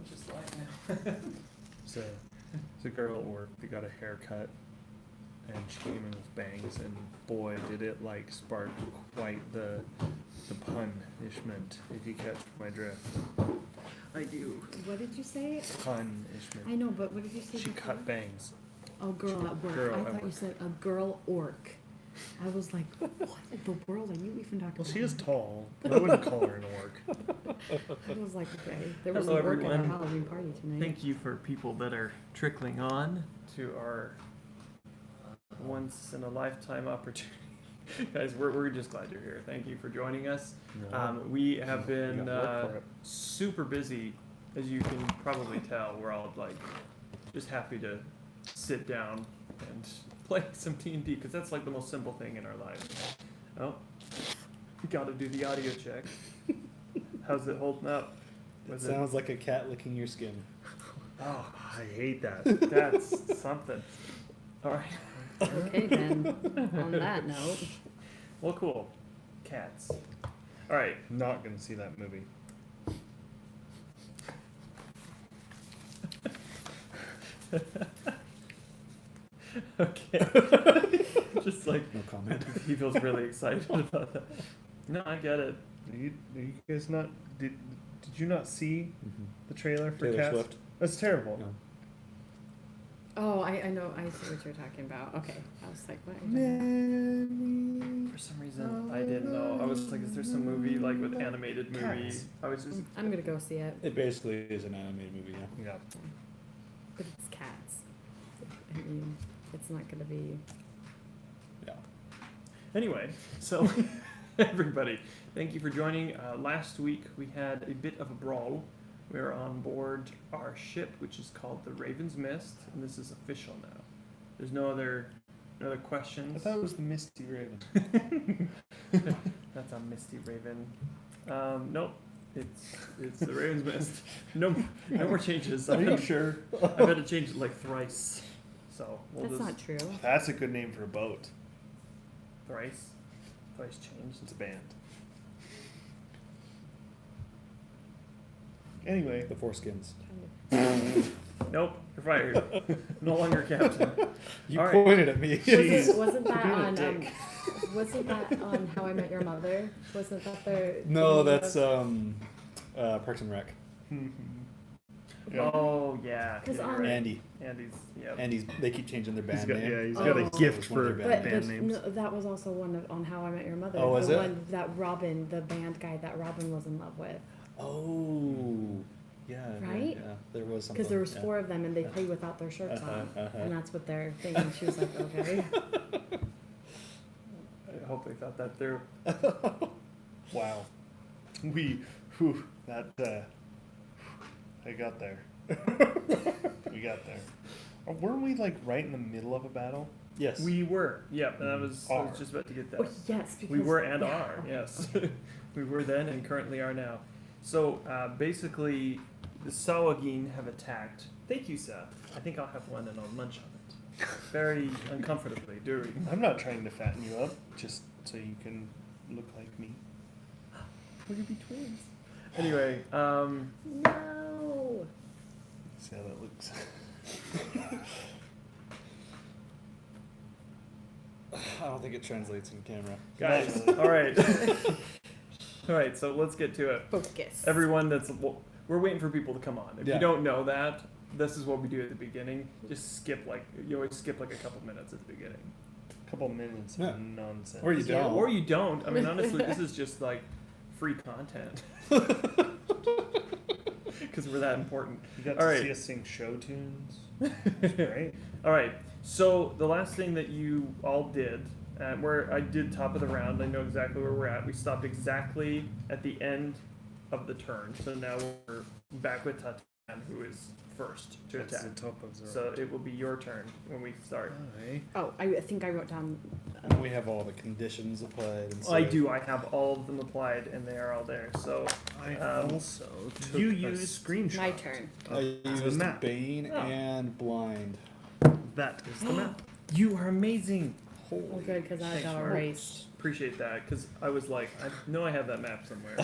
just like now. It's a girl at work that got a haircut, and she came in with bangs, and boy, did it like spark quite the punishment, if you catch my drift. I do. What did you say? Punishment. I know, but what did you say? She before? cut bangs. Oh, girl at work. Girl I at thought you work. said a girl orc. I was like, what in the world are you even talking Well, about? she is tall, but I wouldn't call her an orc. I was like, okay. There was Hello, an orc at our everyone. Halloween party tonight. Thank you for people that are trickling on to our once in a lifetime opportunity. Guys, we're just glad you're here. Thank you for joining us. We have been work for it. super busy, as you can probably tell. We're all like just happy to sit down and play some D&D because that's like the most simple thing in our lives. Oh, we got to do the audio check. How's it holding up? It sounds like a cat licking your skin. Oh, I hate that. That's something. All right. Okay, then. On that note. Well, cool. Cats. All right. Not gonna see that movie. Okay. Just like No comment. he feels really excited about that. No, I get it. Are you guys not? Did you not see the trailer for Taylor Cats? Swift. That's terrible. No. Oh, I know. I see what you're talking about. Okay. I was like, what are you talking about? For some reason, I didn't know. I was like, is there some movie like with animated movie? Cats. I was just. I'm going to go see it. It basically is an animated movie, yeah. Yeah. But it's cats. I mean, it's not going to be. Yeah. Anyway, so everybody, thank you for joining. Last week we had a bit of a brawl. We are on board our ship, which is called the Raven's Mist, and this is official now. There's no other questions. I thought it was the Misty Raven. That's a Misty Raven. Nope, it's the Raven's Mist. No more changes. Are you sure? I've had to change it like thrice. So we'll That's just not true. That's a good name for a boat. thrice changed. It's a band. Anyway, The Foreskins. Nope, you're fired. No longer captain. You All right. pointed at me. Wasn't that You're a on dick. wasn't that on How I Met Your Mother? Wasn't that their No, the- that's Parks and Rec. Yeah. Oh yeah. 'Cause yeah, you're on- right. Andy. Andy's. Yep. Andy's. They keep changing their band name. he's Oh. got a gift It's one of for their But band names. no, that was also one of, on How I Met Your Mother. Oh, was the it? one that Robin, the band guy that Robin was in love with. Oh. Yeah. Right? Yeah. There was something. Because there was yeah. 4 of them and they played without their shirts on. Uh-huh. And that's what their thing. And she was like, okay. I hope they thought that through. Wow. I got there. We got there. Weren't we like right in the middle of a battle? Yes. We were. Yep. And I was Are. just about to get Oh, that. yes. Because, We were and yeah. are. Yes. We were then and currently are now. So basically, the Sawagin have attacked. Thank you, Seth. I think I'll have one and I'll munch on it. Very uncomfortably during. I'm not trying to fatten you up, just so you can look like me. We could be twins. Anyway, No. See how that looks. I don't think it translates in camera. guys, Not all right. All right, so let's get to it. Focus. Everyone we're waiting for people to come on. If Yeah. you don't know that, this is what we do at the beginning. Just skip you always skip like a couple minutes at the beginning. Couple minutes Yeah. of nonsense. Or you Yeah. don't. Or you don't. I mean, honestly, this is just like free content. Because we're that important. You got All to right. see us sing show tunes. It's great. All right. So the last thing that you all did, where I did top of the round, I know exactly where we're at. We stopped exactly at the end of the turn. So now we're back with Tatan, who is first to That's attack. the top of the So it will be your turn when we start. Alright. Oh, I think I wrote down. We have all the conditions applied. And I stuff. do. I have all of them applied, and they are all there. So I Um, also took you a use screenshot. My turn. I of the used map. Bane Oh. and Blind. That is the map. you are amazing. Oh, good, because I Thanks, got Mark. erased. Appreciate that, because I was like, I know I have that map somewhere.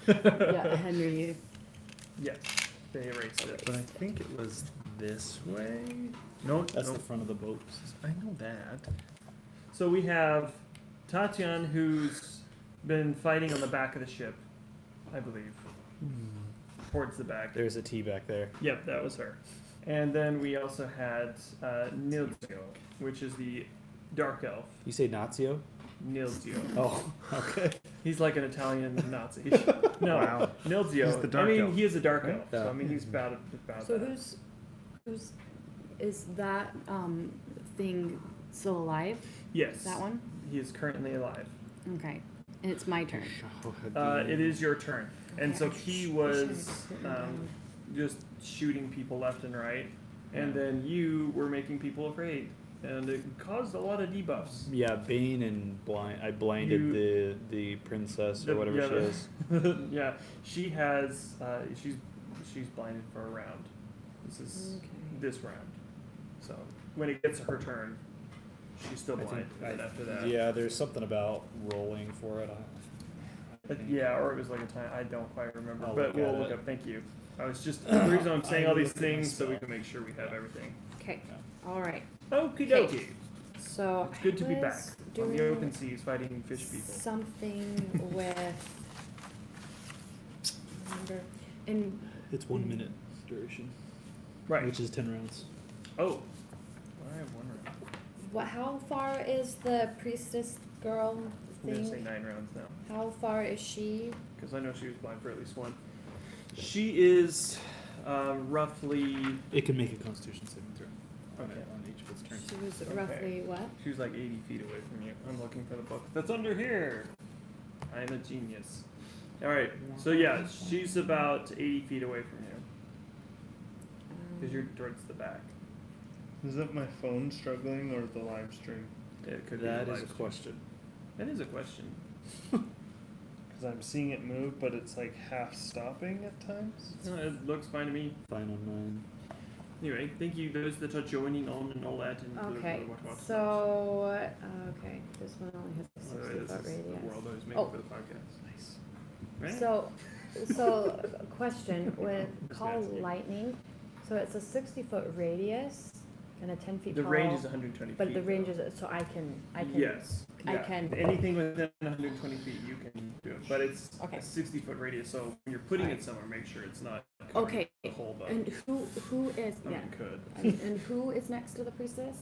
Yeah, Henry. Yes. They erased it. But I think it was this way. No, That's no, the front of the boat. I know that. So we have Tatian, who's been fighting on the back of the ship, I believe, towards the back. There's a T back there. Yep, that was her. And then we also had Nilzio, which is the dark elf. You say Nazio? Nilzio. Oh, okay. He's like an Italian Nazi. No, Wow. Nilzio. He's the dark I mean, elf. he is a dark Right? elf. So I mean, he's bad So that. who's is that thing still alive? Yes. That one? He is currently alive. Okay. And it's my turn. It is your turn. And Okay, so I he should was have written down. just shooting people left and right. And then you were making people afraid. And it caused a lot of debuffs. Yeah, Bane and I blinded the princess or whatever yeah, she is. yeah, she has. She's blinded for a round. This is Okay. this round. So when it gets to her turn, she's still blind. And after that, Yeah, there's something about rolling for it. yeah, or it was like a time. I don't quite remember, I'll but look we'll at look it. up. Thank you. I was just the reason I'm saying all these looked at my things so we spell. can make sure we have everything. Okay. All right. Okie Okay. dokie. So It's good to be I back was on the doing open seas fighting fish people. Something with. Remember, and It's 1 minute duration, Right. which is 10 rounds. Oh, I have one round. what? How far is the priestess girl I'm gonna say thing? 9 rounds now. How far is she? Because I know she was blind for at least one. She is roughly. It can make a Constitution saving throw on, Okay. on each of its turns. She was Okay. roughly what? She was like 80 feet away from you. I'm looking for the book that's under here. I'm a genius. All right. So yeah, she's about 80 feet away from you because you're towards the back. Is it my phone struggling or the live stream? It could That be is a live stream. question. That is a question. Because I'm seeing it move, but it's like half stopping at times. No, it looks fine to me. Fine on mine. Anyway, thank you those that are joining on and all that. And Okay. what. So okay, this one only has a By the way, 60 this foot is the radius. world I was making Oh. for the podcast. Nice. Right? So question with Just call asking. lightning. So it's a 60-foot radius and a 10 feet the tall. range is 120 But feet. the range is so I can. Yes. I yeah. can- Anything within 120 feet, you can do it. But it's Okay. a 60-foot radius, so when you're putting Alright. it somewhere, make sure it's not covering Okay. the whole boat. And who is I yeah? mean, could. And who is next to the priestess?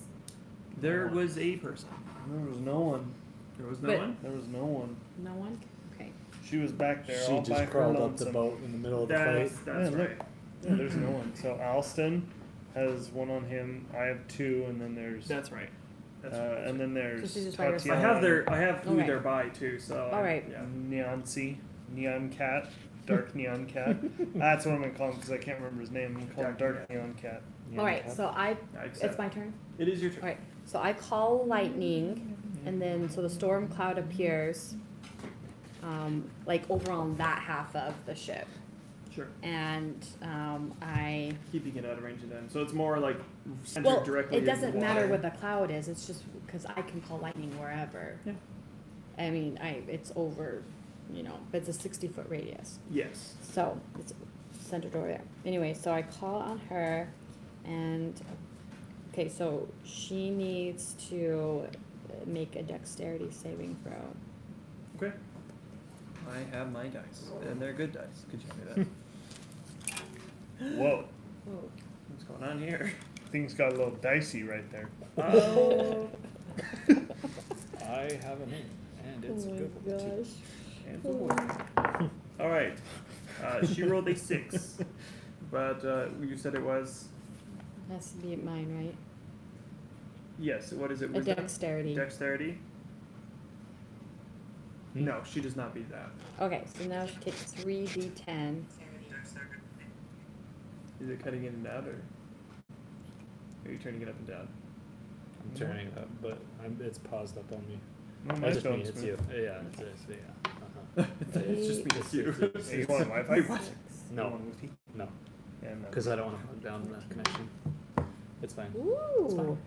There was a person. There was no one. There was no But- one? There was no one. No one. Okay. She was back there She all by just her crawled up lonesome. the boat in the middle of the That's fight. that's Yeah, look. right. Yeah, there's no one. So Alston has one on him. I have 2, and then there's That's right. That's right. and then there's she's just by herself. I have who Okay. they're by too, so All right. yeah. Neoncy, Neon Cat, Dark Neon Cat. That's what I'm gonna call him because I can't remember his name. I'm gonna call him Dark Dark Neon Cat. All right. So I it's accept. my turn. It is your turn. All right. So I call lightning, and then so the storm cloud appears, like over on that half of the ship, Sure. and I. Keeping it out of range of them. So it's more like centered Well, directly it in the doesn't matter water. what the cloud is. It's just because I can call lightning wherever. Yeah. I mean, it's over, but it's a 60-foot radius. Yes. So it's centered over there. Anyway, so I call on her, and okay, so she needs to make a dexterity saving throw. Okay. I have my dice, and they're good dice. Could you hand me that? Whoa, Whoa. What's going on here? things got a little dicey right there. Oh. I have a name, and it's a good one too. And the boy. All right. She rolled a 6, but you said it was Has to be mine, right? yes. What is it? A Wisdom? dexterity. Dexterity. No, she does not beat that. Okay, so now she takes 3d10. Is it cutting in and out, or are you turning it up and down? I'm turning it up, but it's paused up on me. No, Oh, my just me, phone's it's smooth. you. Yeah, it's yeah. Uh-huh. It's just me. It's you. Hey, you want Wi-Fi? What? You No, want Wi-Fi? no, Yeah, no. because I don't want to plug down the connection. It's fine. Ooh. It's fine.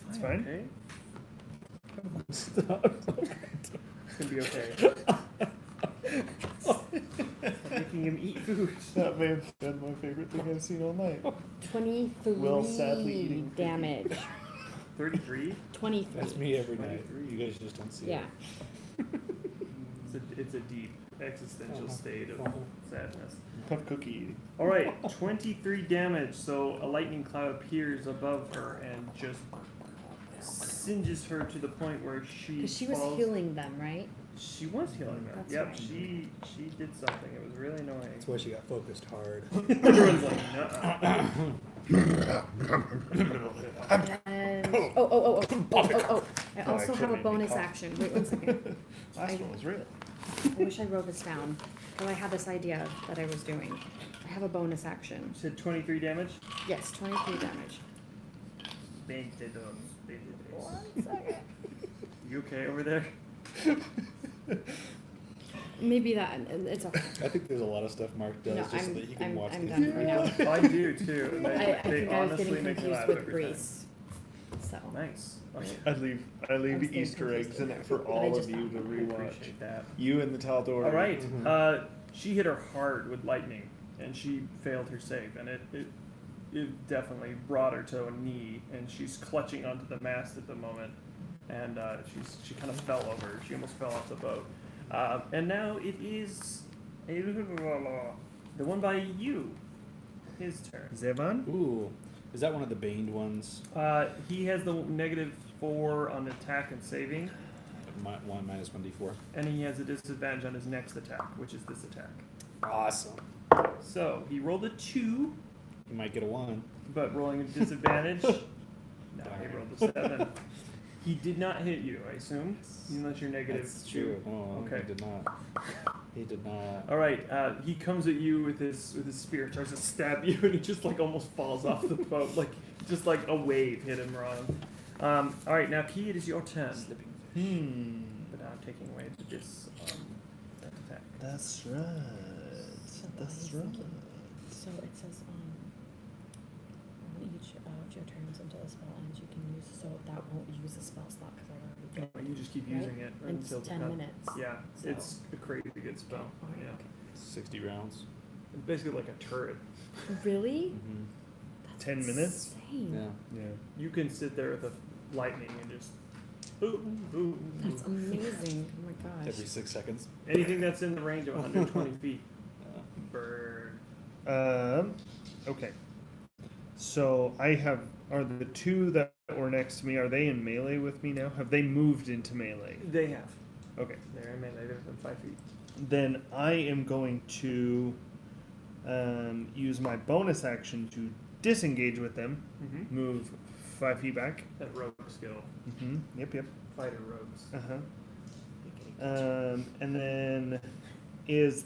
It's fine. Okay. Stop. It's gonna be okay. It's gonna be making him eat food. That may have been my favorite thing I've seen all night. 23 Well, sadly eating cookie. damage. 33. 23. That's me every night. 23. You guys just don't see Yeah. it. It's a deep existential state of sadness. Tough cookie eating. All right, 23 damage. So a lightning cloud appears above her and just singes her to the point where she Because she was falls. healing them, right? She was healing them. That's Yep, right. she did something. It was really annoying. That's why she got focused hard. Everyone's like, nuh-uh. And oh. I Oh, also I have a couldn't bonus recall. action. Wait 1 second. Last one was real. I wish I wrote this down. But I had this idea that I was doing. I have a bonus action. You said 23 damage? Yes, 23 damage. 22. 1 second. You okay over there? Maybe that, and it's okay. I think there's a lot of stuff Mark does No, just so that he can I'm watch the done for now. I do too. And I they think I was honestly getting make me confused laugh with every time. Grease. So. Nice. Okay. I leave I'm the still Easter eggs in it for But I all of just you to thought- I rewatch. appreciate that. You and the Taldor. All right. Mhm. She hit her hard with lightning, and she failed her save, and it definitely brought her to a knee, and she's clutching onto the mast at the moment, and she kind of fell over. She almost fell off the boat. And now it is the one by you. His turn. Zevan? Ooh, is that one of the baned ones? He has the -4 on attack and saving, One minus 1d4. and he has a disadvantage on his next attack, which is this attack. Awesome. So he rolled a 2, You might get a 1. but rolling a disadvantage. No, he rolled a 7. He did not hit you, I assume, unless you're negative. That's 2. true. Oh, Okay. He did not. He did not. All right, he comes at you with his spear, tries to stab you, and he just like almost falls off the boat, like just like a wave hit him wrong. All right, now Key, it is your turn. But now I'm taking away that attack. That's right. That's right. So it says on each of your turns until a spell ends, you can use. So that won't use a spell slot because I already did. You just keep Right? using it And it's until 10 done. minutes. Yeah, So- it's a crazy good spell. Okay, Yeah, okay. 60 rounds. it's basically like a turret. Really? Mm-hmm. That's 10 minutes? insane. Yeah. Yeah. You can sit there with a lightning and just boom, boom, That's boom. amazing. Oh my gosh. Every 6 seconds. Anything that's in the range of 120 feet. Uh, Burn. Okay. So are the two that were next to me, are they in melee with me now? Have they moved into melee? They have. Okay. They're in melee. They're within 5 feet. Then I am going to use my bonus action to disengage with them, Mm-hmm. move 5 feet back. That rogue skill. Yep. Fighter rogues. And then is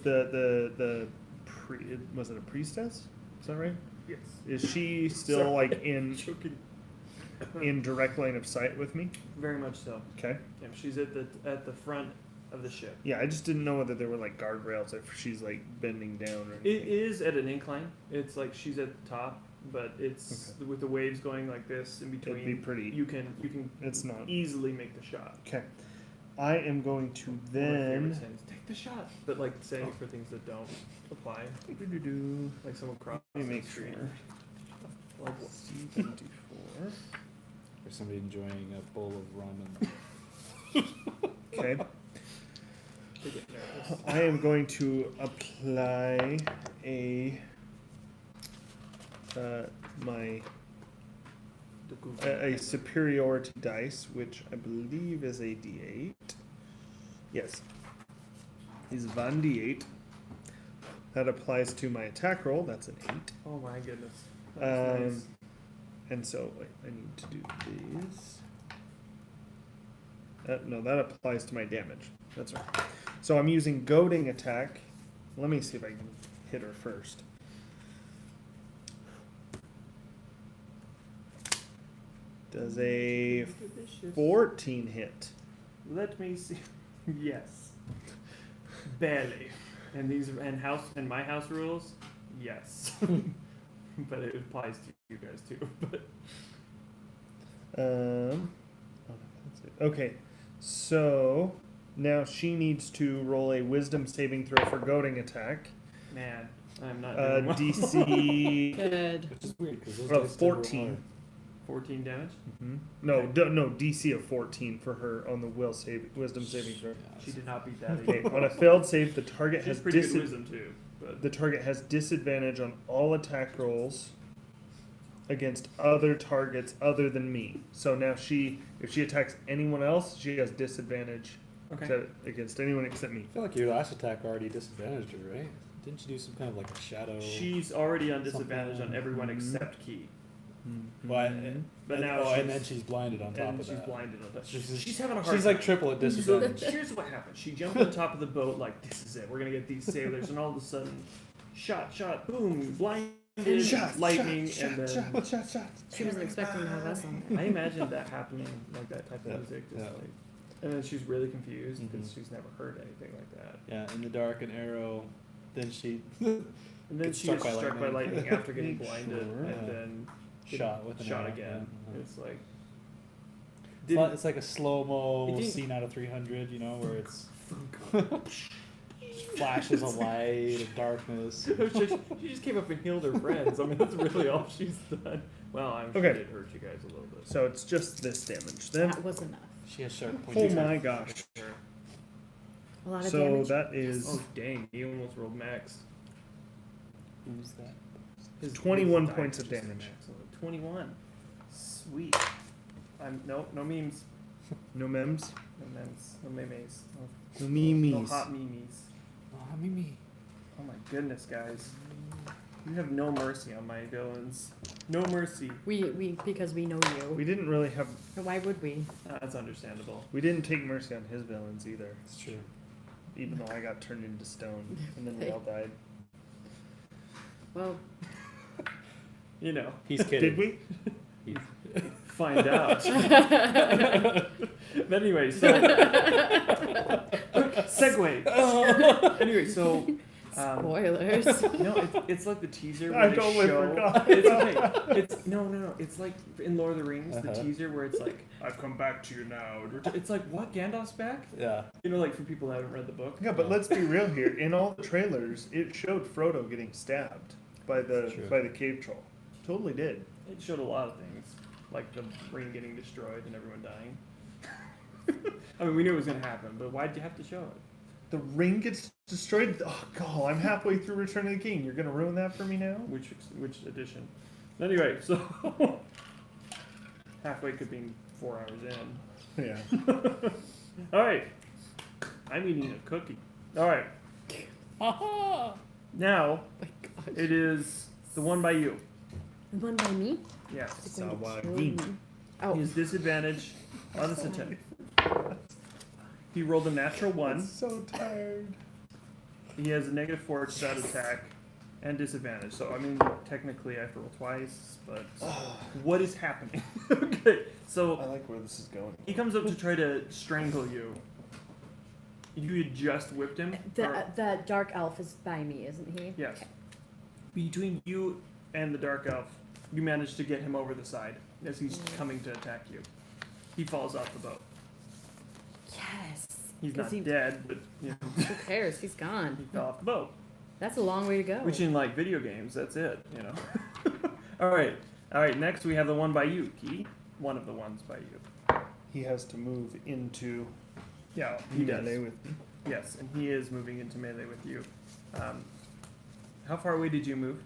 was it a priestess? Is that right? Yes. Is she still Sorry. like in Joking. direct line of sight with me? Very much so. Okay. Yeah, she's at the front of the ship. Yeah, I just didn't know whether there were like guardrails if she's like bending down or It anything. is at an incline. It's like she's at the top, but it's with the waves going like this in between. It'd be pretty. You can It's not. easily make the shot. Okay. I am going to One of my favorite then. sayings, take the shot, but like saying it for things that don't apply, Do-do-do. like someone crossing Let me the make street. sure. Like what? C24. or somebody enjoying a bowl of ramen. Okay. They get nervous. I am going to apply a superiority dice, which I believe is a D8. Yes, is 1d8. That applies to my attack roll. That's an 8. Oh my goodness. That's nice. And so wait, I need to do these. No, that applies to my damage. That's right. So I'm using goading attack. Let me see if I can hit her first. Does a 14 hit? Let me see. Yes. Barely. And and my house rules, yes. But it applies to you guys too. But Okay, so now she needs to roll a wisdom saving throw for goading attack. Man, I'm not doing well. DC Good. Which is weird because those dice 14. 14 damage. Mm-hmm. No, no, DC of 14 for her on the wisdom saving throw. She did not beat that. Okay, Either. on a failed save, the target She has has pretty good wisdom too. But the target has disadvantage on all attack rolls against other targets other than me. So now if she attacks anyone else, she has disadvantage against anyone except me. I feel like your last attack already disadvantaged her, right? Didn't you do some kind of like a shadow? she's already on disadvantage Something. on everyone Mhm. except Key. Well, But now and then she's blinded on top and of she's that. blinded on that. She's- She's having a hard She's time. like triple at So disadvantage. here's what happened. She jumped on top of the boat like, this is it. We're going to get these sailors. And all of a sudden, shot, boom, blinded, lightning, and then... Shot. She wasn't expecting to have us on there. I imagined that happening, like that type of Yeah, music. Just yeah. like, and then she's really confused because Mhm. she's never heard anything like that. Yeah, in the dark, an arrow. Then she And then Gets she gets struck by struck by lightning. lightning after getting blinded, Sure. and Yeah. then shot with an shot arrow, again. yeah. It's like... It's like a slow mo It didn't- scene out of 300, you know, where it's flashes of light and darkness. She just came up and healed her friends. I mean, that's really all she's done. Well, I'm sure Okay. it hurt you guys a little bit. So it's just this damage then. That was enough. She has sharp Oh pointy my gosh. A lot of So damage. that is Oh dang! You almost rolled max. Who's that? His 21 die points of just said damage. max. 21. Sweet. No memes. no memes, No memes. No memes. no No memes. hot memes. Oh, Mimi. Oh my goodness, guys. You have no mercy on my villains. No mercy. We because we know you. We didn't really have. Why would we? That's understandable. We didn't take mercy on his villains either. It's true. Even though I got turned into stone and then we all died. Well, You know. He's kidding. Did we? Find out. But anyway, so segue. Anyway, so spoilers. no, it's like the teaser where I they totally show. forgot. It's okay. It's no. It's like in Lord of the Rings, the Uh-huh. teaser where it's like, "I've come back to you now." It's like, what? Gandalf's back? Yeah. You know, like for people that haven't read the book. Yeah, but let's be real here. In all the trailers, it showed Frodo getting stabbed by the True. cave troll. Totally did. It showed a lot of things, like the ring getting destroyed and everyone dying. I mean, we knew it was gonna happen, but why'd you have to show it? The ring gets destroyed. Oh God, I'm halfway through Return of the King. You're gonna ruin that for me now? Which edition? Anyway, so halfway could be 4 hours in. Yeah. All right, I'm eating a cookie. All right, now My God. it is the one by you. The one by me? Yes. It's going to Salvage. kill me. Oh, His disadvantage on this attempt. He rolled a natural one. So tired. He has a -4 to that attack and disadvantage. So I mean, technically I have to roll twice, but what is happening? Okay, so I like where this is going. he comes up to try to strangle you. You had just whipped him. or- the dark elf is by me, isn't he? yes. Between you and the dark elf, you manage to get him over the side as he's coming to attack you. He falls off the boat. Yes. He's 'Cause not he- dead, but you know, Who cares? He's he gone. fell off the boat. That's a long way to go. Which in like video games, that's it, you know. All right. Next we have the one by you, Key. One of the ones by you. He has to move into Yeah, he does. melee with me. Yes, and he is moving into melee with you. How far away did you move?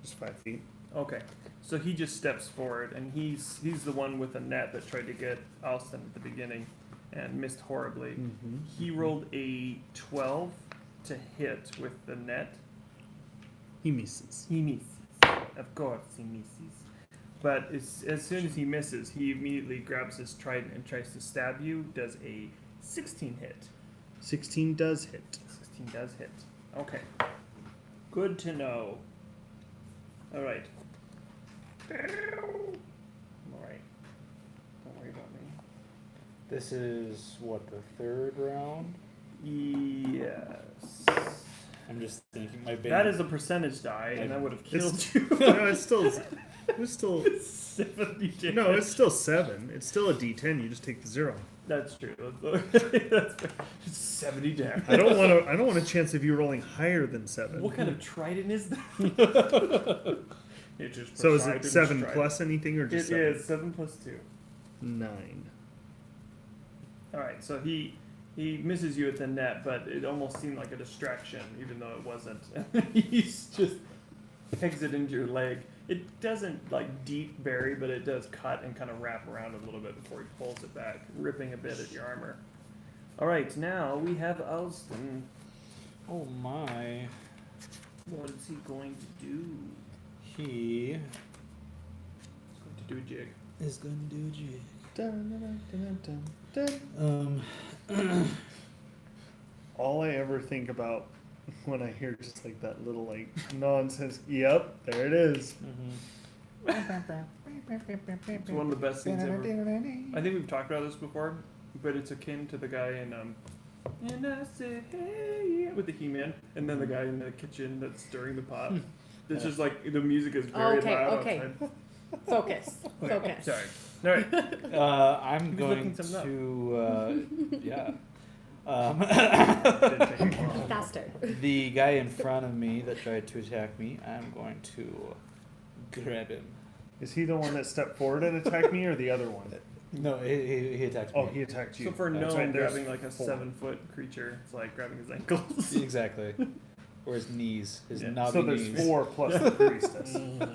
Just 5 feet. Okay, so he just steps forward, and he's the one with the net that tried to get Alston at the beginning, and missed horribly. Mm-hmm. He rolled a 12 to hit with the net. He misses. He misses. Of course, he misses. But as soon as he misses, he immediately grabs his trident and tries to stab you. Does a 16 hit. 16 does hit. 16 does hit. Okay. Good to know. Alright. Alright. Don't worry about me. This is what, the third round? Yes. I'm just thinking my bane. That is a percentage die, and that would have killed you. No, it's still 70 70 damage. No, it's still 7. It's still a D10. You just take the 0. That's true. That's 70 damage. I don't want a chance of you rolling higher than 7. What kind of trident is that? It just So is it Poseidon's 7 trident. plus anything or It just is 7? 7 plus 2. 9. All right, so he misses you at the net, but it almost seemed like a distraction, even though it wasn't. He's just pegs it into your leg. It doesn't like deep bury, but it does cut and kind of wrap around a little bit before he pulls it back, ripping a bit at your armor. All right, now we have Alston. Oh my. What is he going to do? He He's going to do a jig. is going to do a jig. Dun, dun, dun, dun, dun. All I ever think about when I hear just like that little like nonsense, yep, there it is. It's one of the best things ever. I think we've talked about this before, but it's akin to the guy in and I said, hey, with the He-Man, and then the guy in the kitchen that's stirring the pot. It's just like the music is very Okay, loud okay. outside. Focus. Okay, Focus. sorry. All right. I'm Who's going looking something up? to, yeah. Didn't take him long. Faster. The guy in front of me that tried to attack me, I'm going to grab him. Is he the one that stepped forward and attacked me, or the other one? No, he attacked me. Oh, he attacked you. So for That's no right, there's grabbing like a 4. 7-foot creature, it's like grabbing his ankles. Exactly. Or his knees, his Yeah. knobby So there's knees. 4 plus the priestess. Is that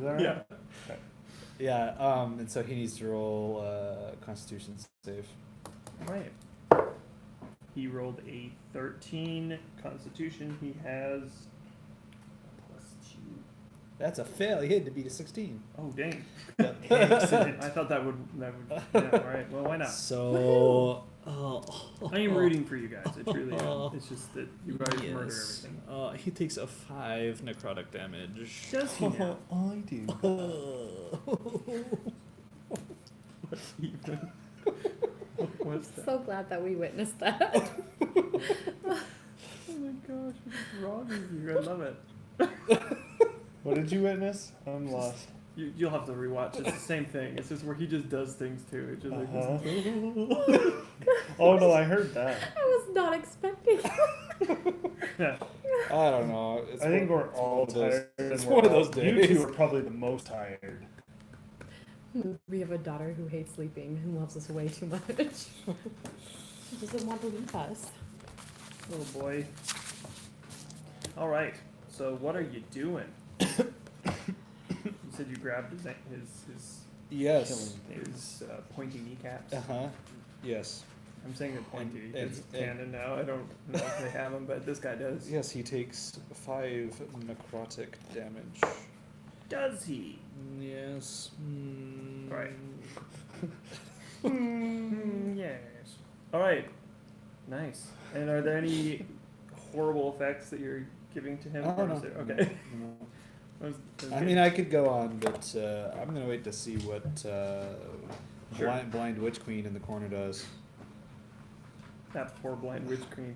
right? Yeah. Okay. Yeah, and so he needs to roll Constitution save. Right. He rolled a 13 Constitution. He has a +2. That's a fail. He had to beat a 16. Oh dang! Excellent. I thought that would. Yeah. All right. Well, why not? So, I am rooting for you guys. I truly am. It's just that you guys murder everything. He takes a 5 necrotic damage. Does he now? I do. What even? What was that? So glad that we witnessed that. Oh my gosh! What's wrong with you? I love it. What did you witness? I'm lost. You'll have to rewatch. It's the same thing. It's just where he just does things too. It's just like Uh-huh. Oh no, I heard that. I was not expecting. yeah. I don't know. It's I think one- we're all one of those- tired. and It's we're one of all- those You days. two are probably the most tired. We have a daughter who hates sleeping and loves us way too much. She doesn't want to leave us. Oh boy. All right. So what are you doing? You said you grabbed his Yes. pointy kneecaps. Uh-huh. Yes. I'm saying they're pointy. And- it's and- canon now. I don't know if they have them, but this guy does. Yes, he takes 5 necrotic damage. Does he? Yes. Right. Yes. All right. Nice. And are there any horrible effects that you're giving to him? Oh, Or no. is it- Okay. No. I was I mean, I could go on, but I'm gonna wait to see what Sure. blind witch queen in the corner does. that poor blind witch cream.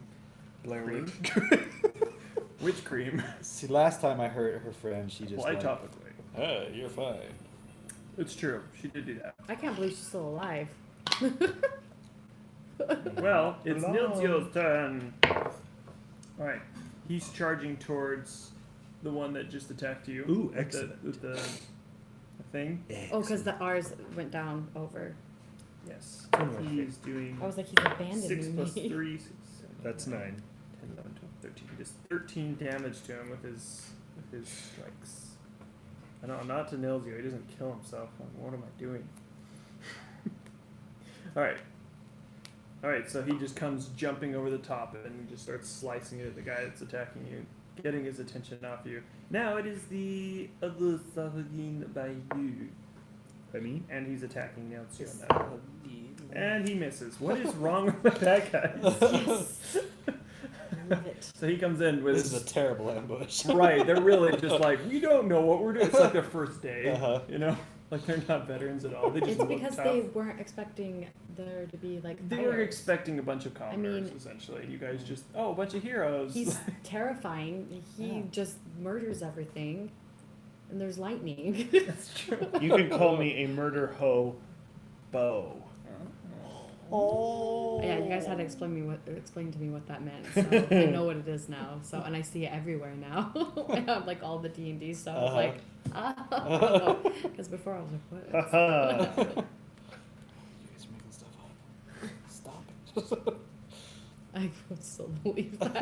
Blair Cream? Witch. Witch cream. See, last time I hurt her friend, she just Apply like, topically. "Hey, you're fine." It's true. She did do that. I can't believe she's still alive. Well, it's Hello. Nilzio's turn. All right. He's charging towards the one that just attacked you. Ooh, with the- excellent. With the thing. Oh, because the R's went down over. Yes. One of my He's doing I was like, he's abandoning 6 plus me. 3. 6, 7, That's 8, 9. 10, 11, 12, 13. He does 13 damage to him with his strikes. I know, not to Nilzio. He doesn't kill himself. Like, what am I doing? All right, so he just comes jumping over the top and he just starts slicing it at the guy that's attacking you, getting his attention off you. Now it is the other Salvage by you, By me? and he's attacking Nilzio now. And he misses. What is wrong with my bad guys? Yes. I love it. So he comes in with This is a terrible ambush. right. They're really just like, we don't know what we're doing. It's like their first day, Uh-huh. you know, like they're not veterans at all. They just It's look because tough. they weren't expecting there to be like They were fires. expecting a bunch of commoners, mean- essentially. You guys just, oh, a bunch of heroes. He's terrifying. He Yeah. just murders everything. And there's lightning. That's true. You can call me a murder hoe bow. Oh. Yeah, you guys had to explain to me what that meant. So I know what it is now. So and I see it everywhere now. I have like all the D&D stuff. I was like, because before I was like, what? Haha. You guys are making stuff up. Stop it. I would still believe that.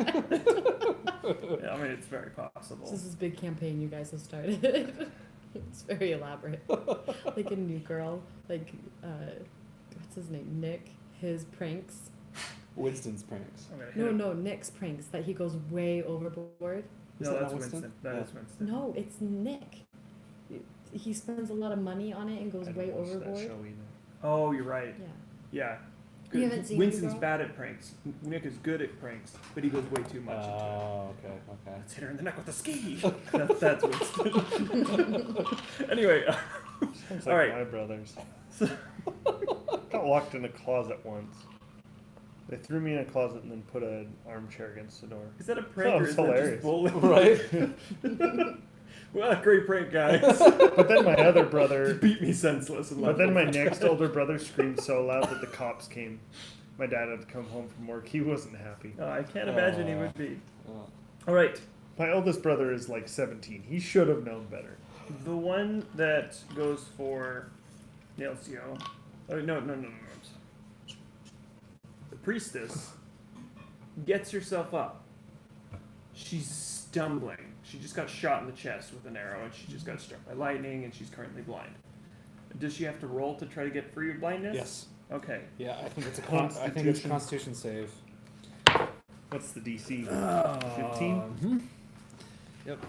Yeah, I mean, it's very possible. This is this big campaign you guys have started. It's very elaborate. Like a new girl, like what's his name? Nick. His pranks. Winston's pranks. I'm gonna hit No, him. Nick's pranks that he goes way overboard. Is No, that that's not Winston. Winston? That Yeah. is Winston. No, it's Nick. He spends a lot of money on it and goes I way didn't watch that overboard. show either. Oh, you're right. Yeah. Yeah. You haven't seen Winston's New Girl? bad at pranks. Nick is good at pranks, but he goes way too much into it. Oh, okay. Let's hit her in the neck with a ski. That's Winston. Anyway, Sounds All like right. my brothers. Got locked in a closet once. They threw me in a closet and then put an armchair against the door. is that a prank Oh, or it's is that hilarious. just bullying? Right? Well, great prank, guys. But then my other brother, Beat me senseless. And but left then me. my next older brother screamed so loud that the cops came. My dad had to come home from work. He wasn't happy. Oh, I can't imagine he would be. Oh. All right. My oldest brother is like 17. He should have known better. The one that goes for Nailsio. Oh, no. The priestess gets herself up. She's stumbling. She just got shot in the chest with an arrow, and she just got struck by lightning, and she's currently blind. Does she have to roll to try to get free of blindness? Yes. Okay. Yeah, I think it's a I think it's a Constitution save. What's the DC? 15? Mhm. Yep.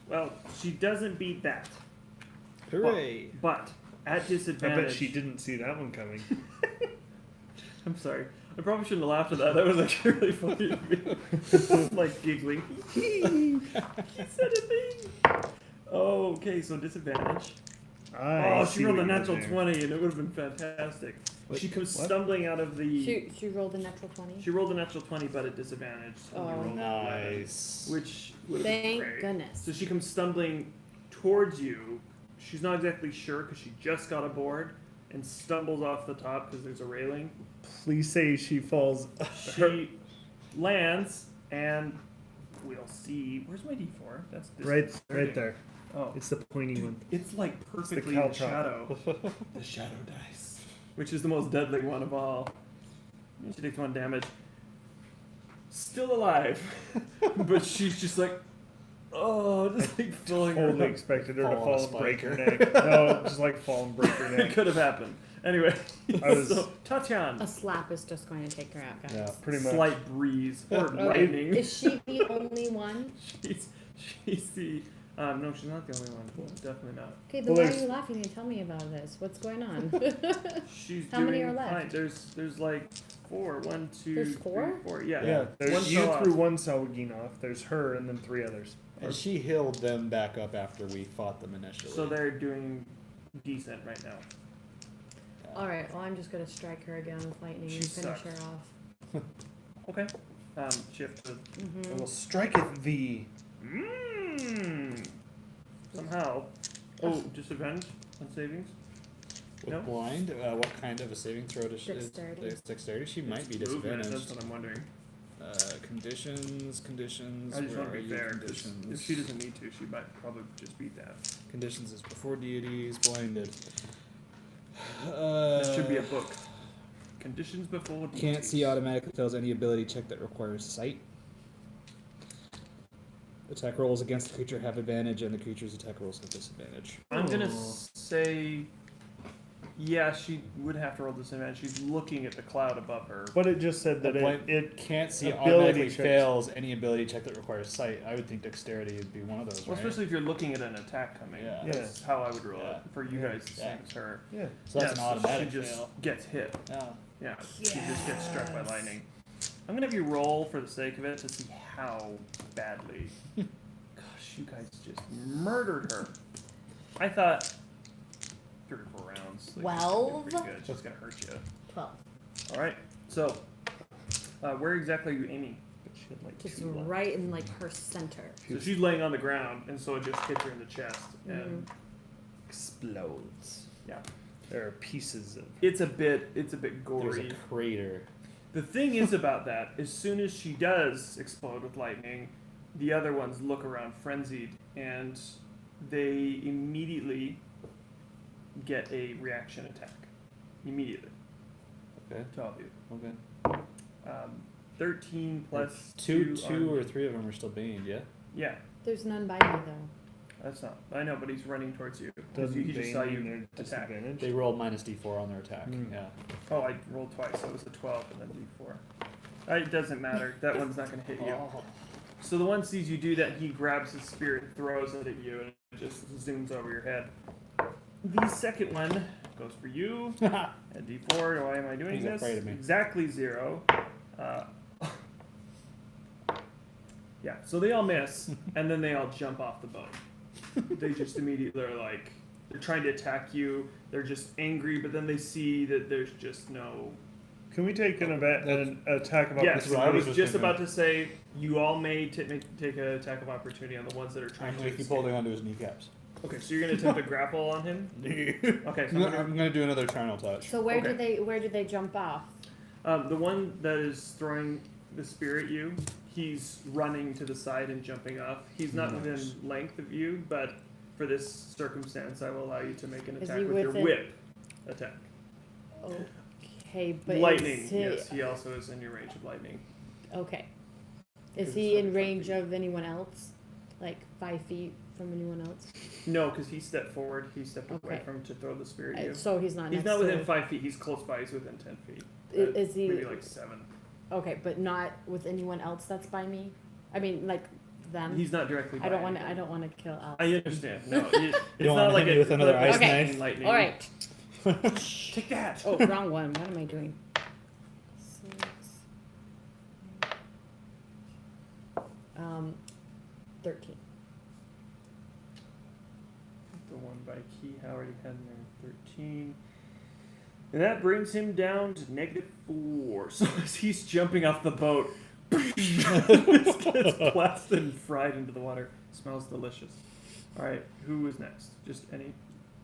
Well, she doesn't beat that. Hooray! But at I disadvantage. bet she didn't see that one coming. I'm sorry. I probably shouldn't have laughed at that. That was actually really funny to me. I'm like giggling. He said a thing. Oh, okay, so disadvantage. I Oh, see she rolled a what you're natural doing. 20 and it would have been fantastic. What? She comes What? stumbling out of the. She rolled a natural 20. She rolled a natural 20, but at disadvantage. So we Oh. rolled an 11, Nice. which would have been Thank great. goodness. So she comes stumbling towards you. She's not exactly sure because she just got aboard and stumbles off the top because there's a railing. Please say she falls. She lands and we'll see. Where's my D4? That's right disconcerting. there. Oh, It's the pointy one. it's like perfectly cow in the shadow. The shadow dice, which is the most deadly one of all. She takes 1 damage. Still alive, but she's just like, oh, just like filling her Totally up. expected her to Fall on a fall and spike. break her neck. No, just like fall and break her It neck. could have happened. Anyway, I was- so Tatiana, A slap is just going to take her out, guys. Yeah. Pretty much. slight breeze or Oh, lightning. is she the only one? She's the no, she's not the only one. Definitely not. Okay, then Well, why are there's- you laughing and tell me about this? What's going on? She's How doing many are left? fine. There's like 4. 1, 2, There's 3, 4? 4. Yeah. Yeah, One there's, you fell off. threw one Salvagine off. There's her and then 3 others. And she healed them back up after we fought them initially. So they're doing decent right now. Alright, well, I'm just going to strike her again with lightning She and finish sucks. her off. Okay. Shift to. I Mm-hmm. will strike it thee. Somehow. Oh, disadvantage on savings. With No? blind, what kind of a saving throw does she? Dexterity. It's dexterity. She might be It's movement, disadvantaged. That's what I'm wondering. Conditions. I just where want to are be you? fair 'cause Conditions. if she doesn't need to, she might probably just beat that. Conditions is before deities, blinded. That should be a book. Conditions before. Can't see automatically fails any ability check that requires sight. Attack rolls against the creature have advantage, and the creature's attack rolls have disadvantage. I'm gonna Oh. say, yeah, she would have to roll disadvantage. She's looking at the cloud above her. But it just said that A blind- it Can't see Ability automatically checks. fails any ability check that requires sight. I would think dexterity would be one of those, Well, right? especially if you're looking at an attack coming. Yeah. That's how I would roll Yeah. it. For you guys, the Yeah. same as her. yeah. So that's an Yeah, automatic She just fail. gets hit. Yeah. Yeah, she just gets struck by Yes. lightning. I'm gonna have you roll for the sake of it to see how badly. Gosh, you guys just murdered her. I thought 3 or 4 rounds. Like, she's gonna do pretty good. She's gonna hurt you. 12. All right. So, where exactly are you aiming? But she had like Just 2 left. right in, like, her center. So she's laying on the ground, and so it just hits her in the chest. And Explodes. yeah. There are pieces of. It's a bit There's gory. a crater. The thing is about that, as soon as she does explode with lightning, the other ones look around frenzied, and they immediately get a reaction attack. Immediately. Okay. To all of you. Okay. 13 plus Two on- or three of them are still banged, yeah? Yeah, There's none by me though. that's not. I know, but he's running towards you. 'Cause Doesn't he just Bane saw mean you they're attack. disadvantaged? They rolled minus D4 on their attack, yeah. Oh, I rolled twice, so it was a 12 and then D4. It doesn't matter. That one's not going to hit you. Oh. So the one sees you do that, he grabs his spear and throws it at you, and it just zooms over your head. The second one goes for you. At D4, why am I doing He's this? afraid of me. Exactly 0. Yeah, so they all miss, and then they all jump off the boat. They just immediately are like, they're trying to attack you, they're just angry, but then they see that there's just no... Can we take an attack of Yes, opportunity? I was was just thinking. about to say, you all may take an attack of opportunity on the ones that are trying I'm to gonna keep escape. holding onto his kneecaps. Okay, so you're gonna attempt a grapple on him? Okay, so I'm gonna do another charnel touch. So where Okay. did they jump off? the one that is throwing the spear at you, he's running to the side and jumping off. He's not Nice. within length of you, but for this circumstance, I will allow you to make an Is attack he with your within- whip attack. Okay, but Lightning, is he, yes, he also is in your range of lightning. Okay. Is It's he in 25 range feet. of anyone else? Like 5 feet from anyone else? No, because he stepped forward. He stepped away Okay. from to throw the spear at you. So he's not He's next not within to... 5 feet. He's close by. He's within 10 feet. Is he... Maybe like 7. Okay, but not with anyone else that's by me? I mean, like them? He's not directly. I don't by want to. anything. I don't want to kill Al. I understand. No, it's don't not wanna like hit me a with another like ice lightning, knife? lightning. All right. Take that. Oh, wrong one. What am I doing? 6. 13. The one by Key Howard he had in there 13. And that brings him down to -4. So as he's jumping off the boat, just gets blasted and fried into the water. Smells delicious. All right, who was next? Just any.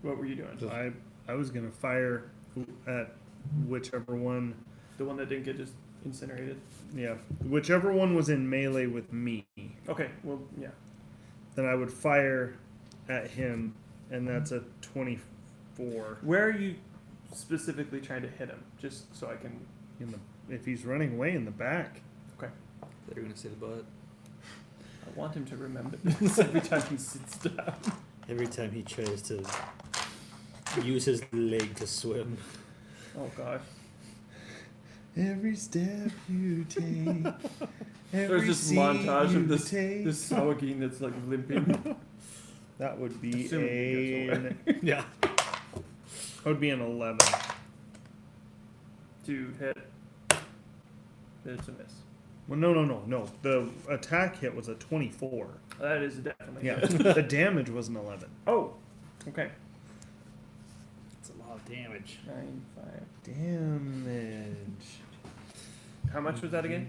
What were you doing? I was gonna fire at whichever one. The one that didn't get just incinerated. Yeah, whichever one was in melee with me. Okay. Well, yeah. Then I would fire at him, and that's a 24. Where are you specifically trying to hit him? Just so I can. If he's running away in the back. They're gonna say the butt. I want him to remember this every time he sits down. Every time he tries to use his leg to swim. Oh gosh. Every step you take. There's this montage of this Sawagin that's like limping. That would be Assuming he gets away. Yeah. That would be an 11. To hit. It's a miss. Well, no. The attack hit was a 24. That is definitely Yeah, a hit. the damage was an 11. Oh, okay. It's a lot of damage. 9, 5. Damage. How much was that again?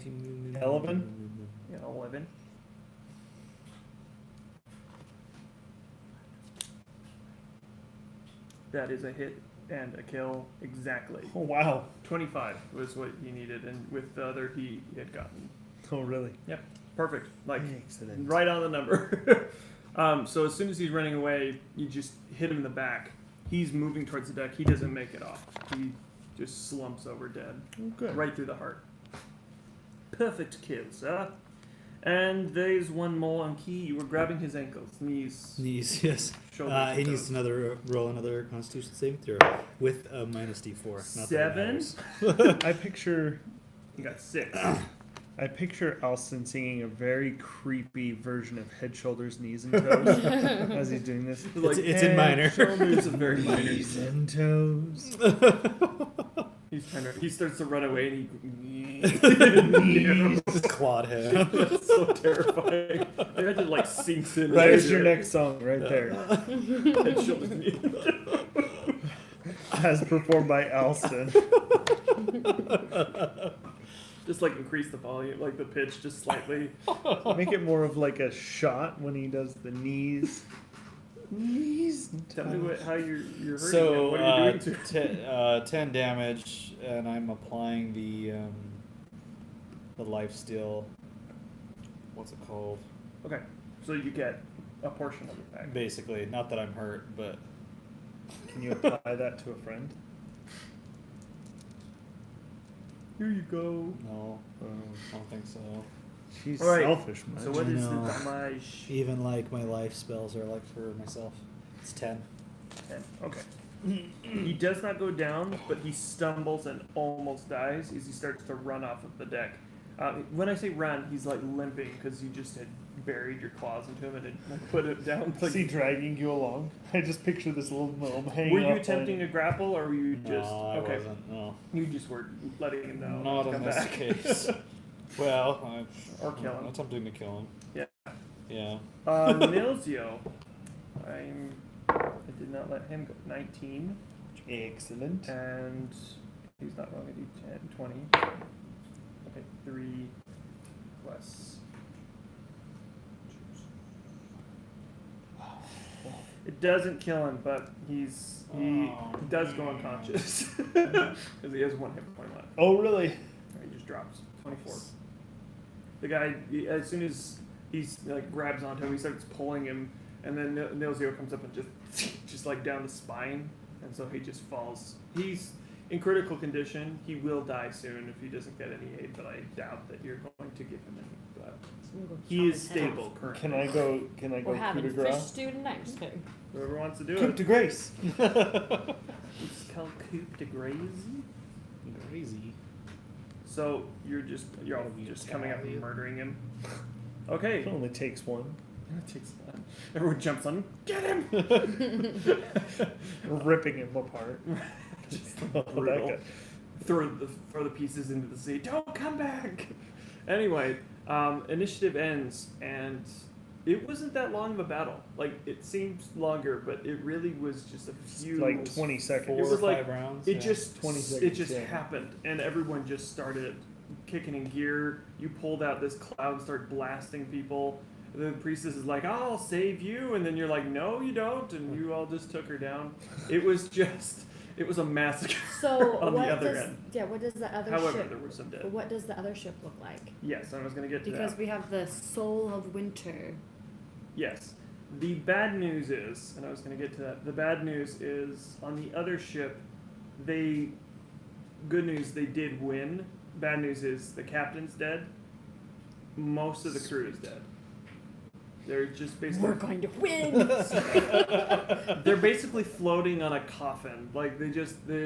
11? Yeah, 11. That is a hit and a kill exactly. Oh, wow. 25 was what you needed, and with the other he had gotten. Oh, really? Perfect. Like, Excellent. right on the number. So as soon as he's running away, you just hit him in the back. He's moving towards the deck. He doesn't make it off. He just slumps over dead. Oh, good. Right through the heart. Perfect kill, sir. And there's one more on Key. You were grabbing his ankles, knees, Knees, yes. shoulders. He and needs toes. to roll another Constitution saving throw with a minus D4. Not that it 7. matters. I picture You got 6. Alston singing a very creepy version of Head, Shoulders, Knees, and Toes as he's doing this. Like, It's in minor. It's a very minor. Knees and toes. He starts to run away and Knees. Clawed head. That's so terrifying. Imagine like sinks in. There's your next song right there. Head, shoulders, knees. As performed by Alston. Just like increase the volume, like the pitch, just slightly. Make it more of like a shot when he does the knees. Please. Tell me how you're hurting So, him. What are you doing to him? 10 damage, and I'm applying the lifesteal. What's it called? Okay, so you get a portion of it back. Basically, not that I'm hurt, but Can you apply that to a friend? Here you go. no, I don't think so. She's All right. selfish, man. So what is the No. damage? Even like my life spells are like for myself. It's 10. 10. Okay. He does not go down, but he stumbles and almost dies as he starts to run off of the deck. When I say run, he's like limping because you just had buried your claws into him and had like, put it down. Is he dragging you along? I just picture this little gnome hanging Were you up attempting to grapple, or were you No, just I okay? wasn't. No, You just were letting him know. not to in come this back. case. Well, Or kill him. attempting to kill him. Yeah. Yeah. Milzio, I did not let him go. 19, Excellent. and he's not going to do 10, 20. Okay, 3 plus. It doesn't kill him, but he does go unconscious because he has 1 hit point left. Oh, really? He just drops 24. The guy, as soon as he's like grabs onto him, he starts pulling him, and then Nilzio comes up and just like down the spine, and so he just falls. He's in critical condition. He will die soon if he doesn't get any aid, but I doubt that you're going to give him any. But he is stable currently. Can I go? Can I go We're coup having de fish grace? stew tonight. Just kidding. Whoever wants to do Coup it. de grace. It's called coup de grace. Crazy. So you're all just coming up and murdering him. Okay. It only takes one. It takes one. Everyone jumps on him. Get him! Ripping him apart. Just Oh, brutal. that Throw the pieces into the sea. Don't come back. Anyway, initiative ends, and it wasn't that long of a battle. Like it seems longer, but it really was just a few. like 20 seconds. 4 It or was 5 like- rounds. It yeah. just 20 It seconds, just yeah. happened, and everyone just started kicking in gear. You pulled out this cloud, started blasting people. The priestess is like, "I'll save you," and then you're like, "No, you don't," and you all just took her down. It was a massacre. So on the what other does end. what does the other However, ship? there were some dead. What does the other ship look like? Yes, I was going to get to Because that. we have the Soul of Winter. Yes. The bad news is, and I was going to get to that, the bad news is on the other ship, good news, they did win. Bad news is the captain's dead. Most of the crew is dead. They're just basically. We're going to win. They're basically floating on a coffin. Like they're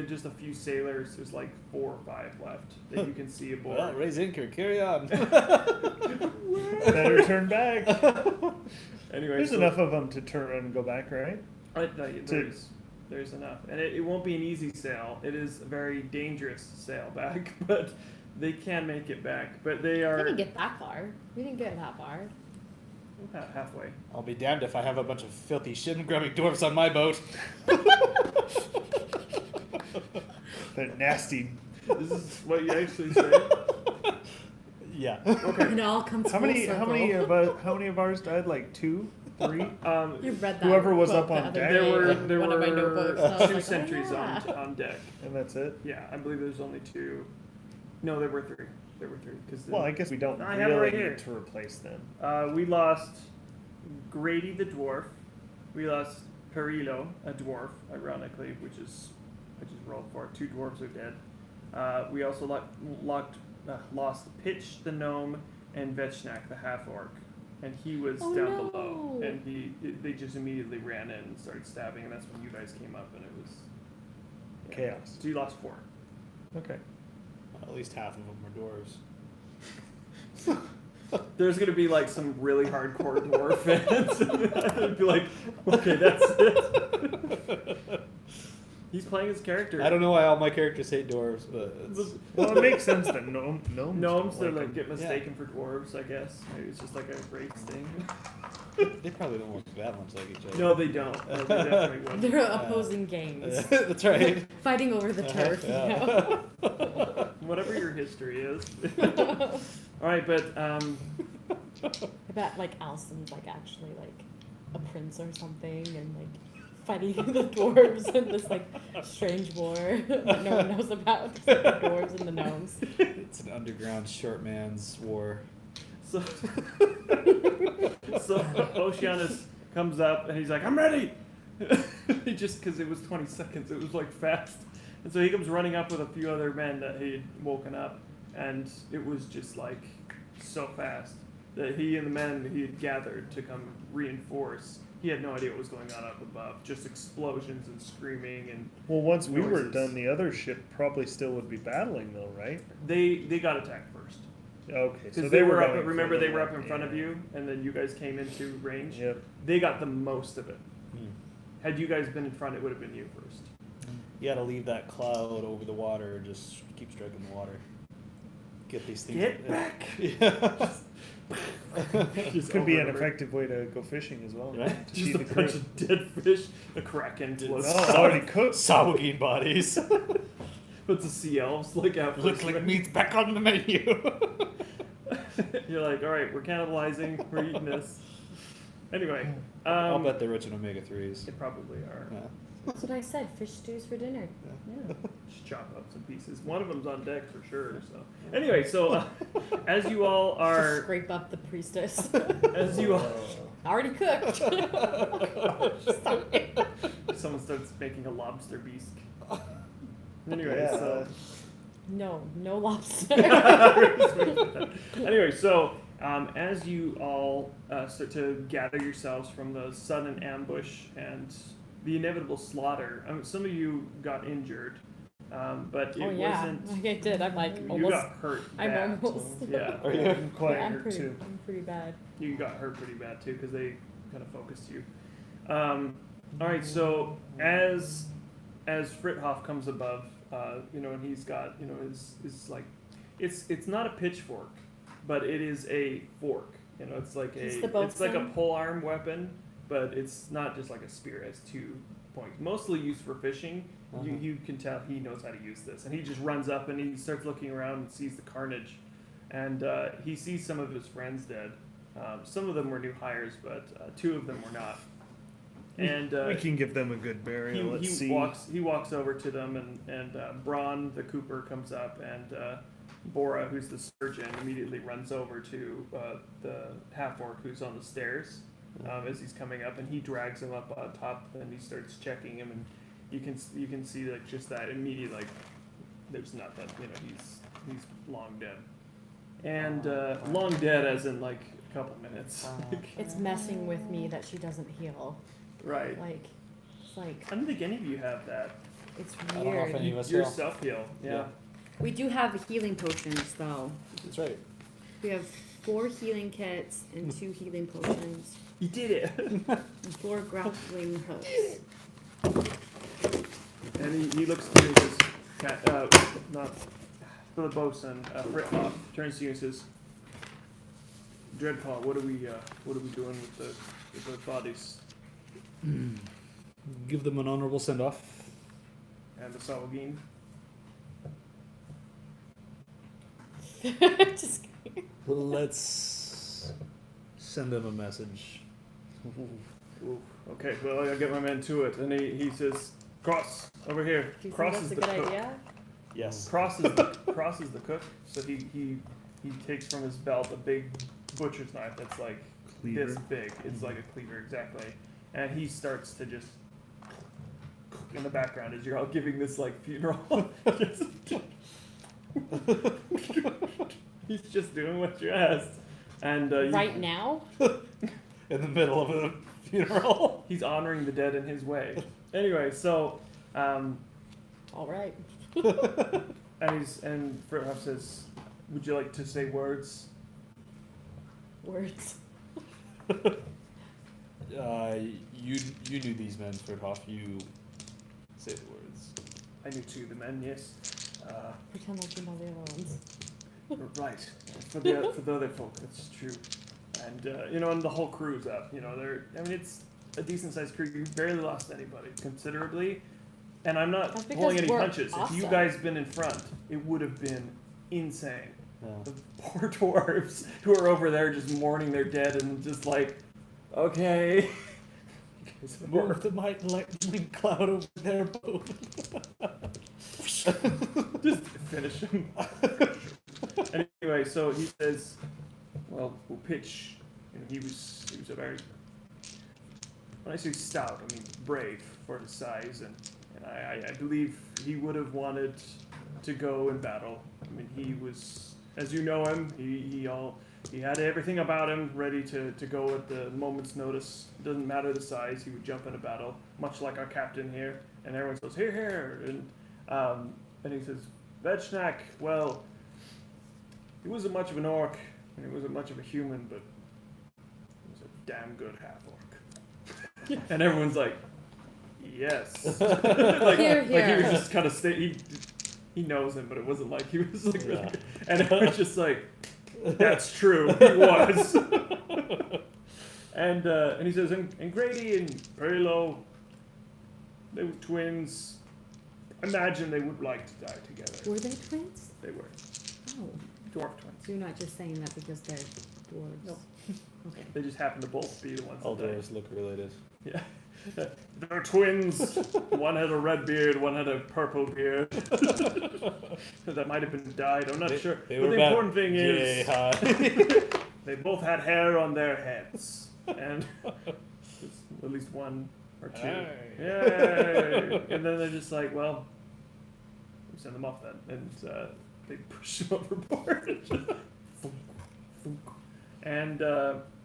just a few sailors. There's like 4 or 5 left that you can see aboard. Well, raise anchor, carry on. Better turn back. Anyway, There's so enough of them to turn around and go back, right? There's enough, and it won't be an easy sail. It is a very dangerous sail back, but they can make it back. But they We are didn't get that far. We didn't get that far. about halfway. I'll be damned if I have a bunch of filthy shin-grabbing dwarfs on my boat. They're nasty. This is what you actually say. Yeah. Okay. It all comes How full many circle. how many of ours died? Like 2, 3? You've read that. Whoever was quote up the on other deck. day There in were one of my notebooks. and I was 2 like, oh, sentries yeah. on deck. And that's it? Yeah, I believe there's only 2. No, there were 3. There were 3 because Well, I guess we don't I have it really right here. need to replace them. we lost Grady the dwarf. We lost Perillo, a dwarf, ironically, which is rolled for. 2 dwarves are dead. We also lost Pitch the gnome and Vetchnak the half orc, and he was Oh, down no. below, and they just immediately ran in and started stabbing, and that's when you guys came up, and it was Chaos. So you lost 4. Okay. At least half of them were dwarves. There's gonna be like some really hardcore dwarf fans. They'd be like, okay, that's it. He's playing his character. I don't know why all my characters hate dwarves, but it's, Well, it makes sense that gnomes Gnomes, don't they like like them. get mistaken for dwarves, I guess. Maybe it's just like a race thing. they probably don't look that much like each other. No, they don't. No, they definitely wouldn't. They're opposing gangs, That's right. fighting over the turf. You know? Whatever your history is. All right, but I bet like Alston's like actually like a prince or something, and like fighting the dwarves in this like strange war that no one knows about, except the dwarves and the gnomes. It's an underground short man's war. So, so Oceanus comes up and he's like, I'm ready! He just, because it was 20 seconds, it was like fast. And so he comes running up with a few other men that he had woken up, and it was just like so fast that he and the men he had gathered to come reinforce, he had no idea what was going on up above. Just explosions and screaming and Well, once we were noises. done, the other ship probably still would be battling, though, right? they got attacked first. Okay, so Because they were up. going for Remember, the they were up one- in front of yeah. you, and then you guys came into range. Yep. They got the most of it. Hmm. Had you guys been in front, it would have been you first. You gotta leave that cloud over the water. Just keep striking the water. Get these things. Get back! Yeah. Just Could be over an and over. effective way to go fishing as well. Right. To Just feed a the bunch crew. of dead fish, a kraken No, floats. it's already cooked. Sawagine bodies. Puts the sea elves like out. Looks like meat's back on the menu. You're like, all right, we're cannibalizing. We're eating this. Anyway, I'll bet they're rich in omega-3s. they probably are. Yeah. That's what I said. Fish stews for dinner. Yeah. Just chop up some pieces. One of them's on deck for sure. So anyway, so as you all Just are, scrape up the priestess. as you all, Already cooked. Sorry. someone starts making a lobster bisque. Anyway, Yeah. so No lobster. anyway, so as you all start to gather yourselves from the sudden ambush and the inevitable slaughter, some of you got injured, but it Oh yeah, wasn't. like I did. I'm like You almost. got hurt. I'm bad. almost. Yeah, Are you? I'm quite Yeah, I'm hurt pretty. too. I'm pretty bad. you got hurt pretty bad too because they kind of focused you. All right, so as Frithoff comes above, and he's got, his like, it's not a pitchfork, but it is a fork. It's like He's the it's like a boatswain? pole arm weapon, but it's not just like a spear. It has 2 points, mostly used for fishing. Uh-huh. You can tell he knows how to use this, and he just runs up and he starts looking around and sees the carnage, and he sees some of his friends dead. Some of them were new hires, but 2 of them were not. And we can give them a good burial. Let's see. he walks over to them, and Braun, the cooper, comes up, and Bora, who's the surgeon, immediately runs over to the half-orc who's on the stairs as he's coming up, and he drags him up on top, and he starts checking him, and you can see like just that immediate, like there's nothing, he's long dead, and long dead as in like a couple minutes. It's messing with me that she doesn't heal. Right. Like, it's like I don't think any of you have that. it's I don't know if weird. any of us Your will. self heal, yeah. We do have healing potions though. That's right. We have 4 healing kits and 2 healing potions You did it. and 4 grappling hooks. And he looks to you and says, not for the bosun, Fritloff turns to you and says, Dreadpaw, what are we doing with the bodies Give them an honorable send-off. and the Salvagine? Just kidding. Let's send them a message. Ooh, okay, well I get my man to it, and he says, Cross over here. Do you Cross think is that's a the good cook. idea? Yes. Cross is the cook. So he takes from his belt a big butcher's knife that's like Cleaver. this big. It's like a cleaver, exactly. And he starts to just in the background as you're all giving this like funeral. He's just doing what you asked. And Right now? In the middle of a funeral. he's honoring the dead in his way. Anyway, so All right. and Frithoff says, "Would you like to say words?" Words. You knew these men, Frithoff. You say the words. I knew 2 of the men, yes. Pretend like you know the other ones. Right. For the other folk, that's true. And and the whole crew's up. It's a decent sized crew. You barely lost anybody considerably. And I'm not That's because pulling any we're punches. If you awesome. guys been in front, it would have been insane. Yeah. The poor dwarves who are over there just mourning their dead and just like, okay. Move the might lightning cloud over their boat. Just finish him. Anyway, so he says, well, we'll pitch. And he was a very, when I say stout, I mean brave for his size, and I believe he would have wanted to go in battle. I mean, he was, as you know him, he had everything about him ready to go at the moment's notice. Doesn't matter the size, he would jump into battle, much like our captain here. And everyone goes, here, here. And he says, Vechnak, well, he wasn't much of an orc, and he wasn't much of a human, but he was a damn good half-orc. And everyone's like, yes. like, Hear, like he hear. was just kind of he knows him, but it wasn't like he was like really good. And everyone's just like, that's true, he was. And he says, and Grady and Perlo, they were twins. Imagine they would like to die together. Were they twins? They were Oh, dwarf twins. so you're not just saying that because they're dwarves? Nope. Okay. They just happen to both be the ones All that died. dwarves look related. Yeah. They're twins. One had a red beard, one had a purple beard. That might have been dyed, I'm not sure. They But were the about important thing yay is high. they both had hair on their heads. And at least one or two. Hey. Yay! And then they're just like, well, we send them off then. And they push them overboard. Just thunk, thunk. And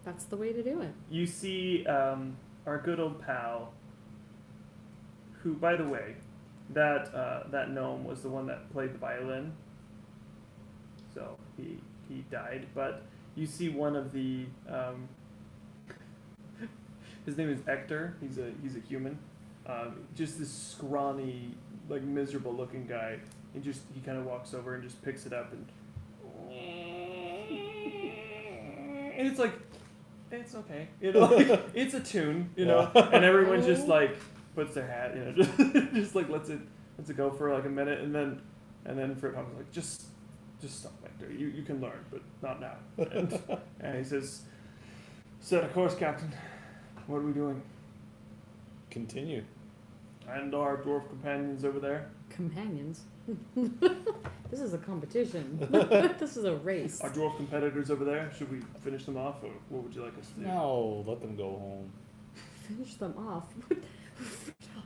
That's the way to do it. you see our good old pal, who, by the way, that gnome was the one that played the violin. So he died. But you see one of the his name is Ector. He's a human. Just this scrawny, like miserable looking guy. He kind of walks over and just picks it up and it's like, it's okay, you know, like, it's a tune, you know, and everyone just like puts their hat, you know, just like lets it go for like a minute, and then Frit Hop's like, just stop, Hector, you can learn, but not now. And he says, set a course, Captain. What are we doing? Continue. And our dwarf companions over there. Companions. This is a competition. This is a race. Our dwarf competitors over there. Should we finish them off, or what would you like us to do? No, let them go home. Finish them off.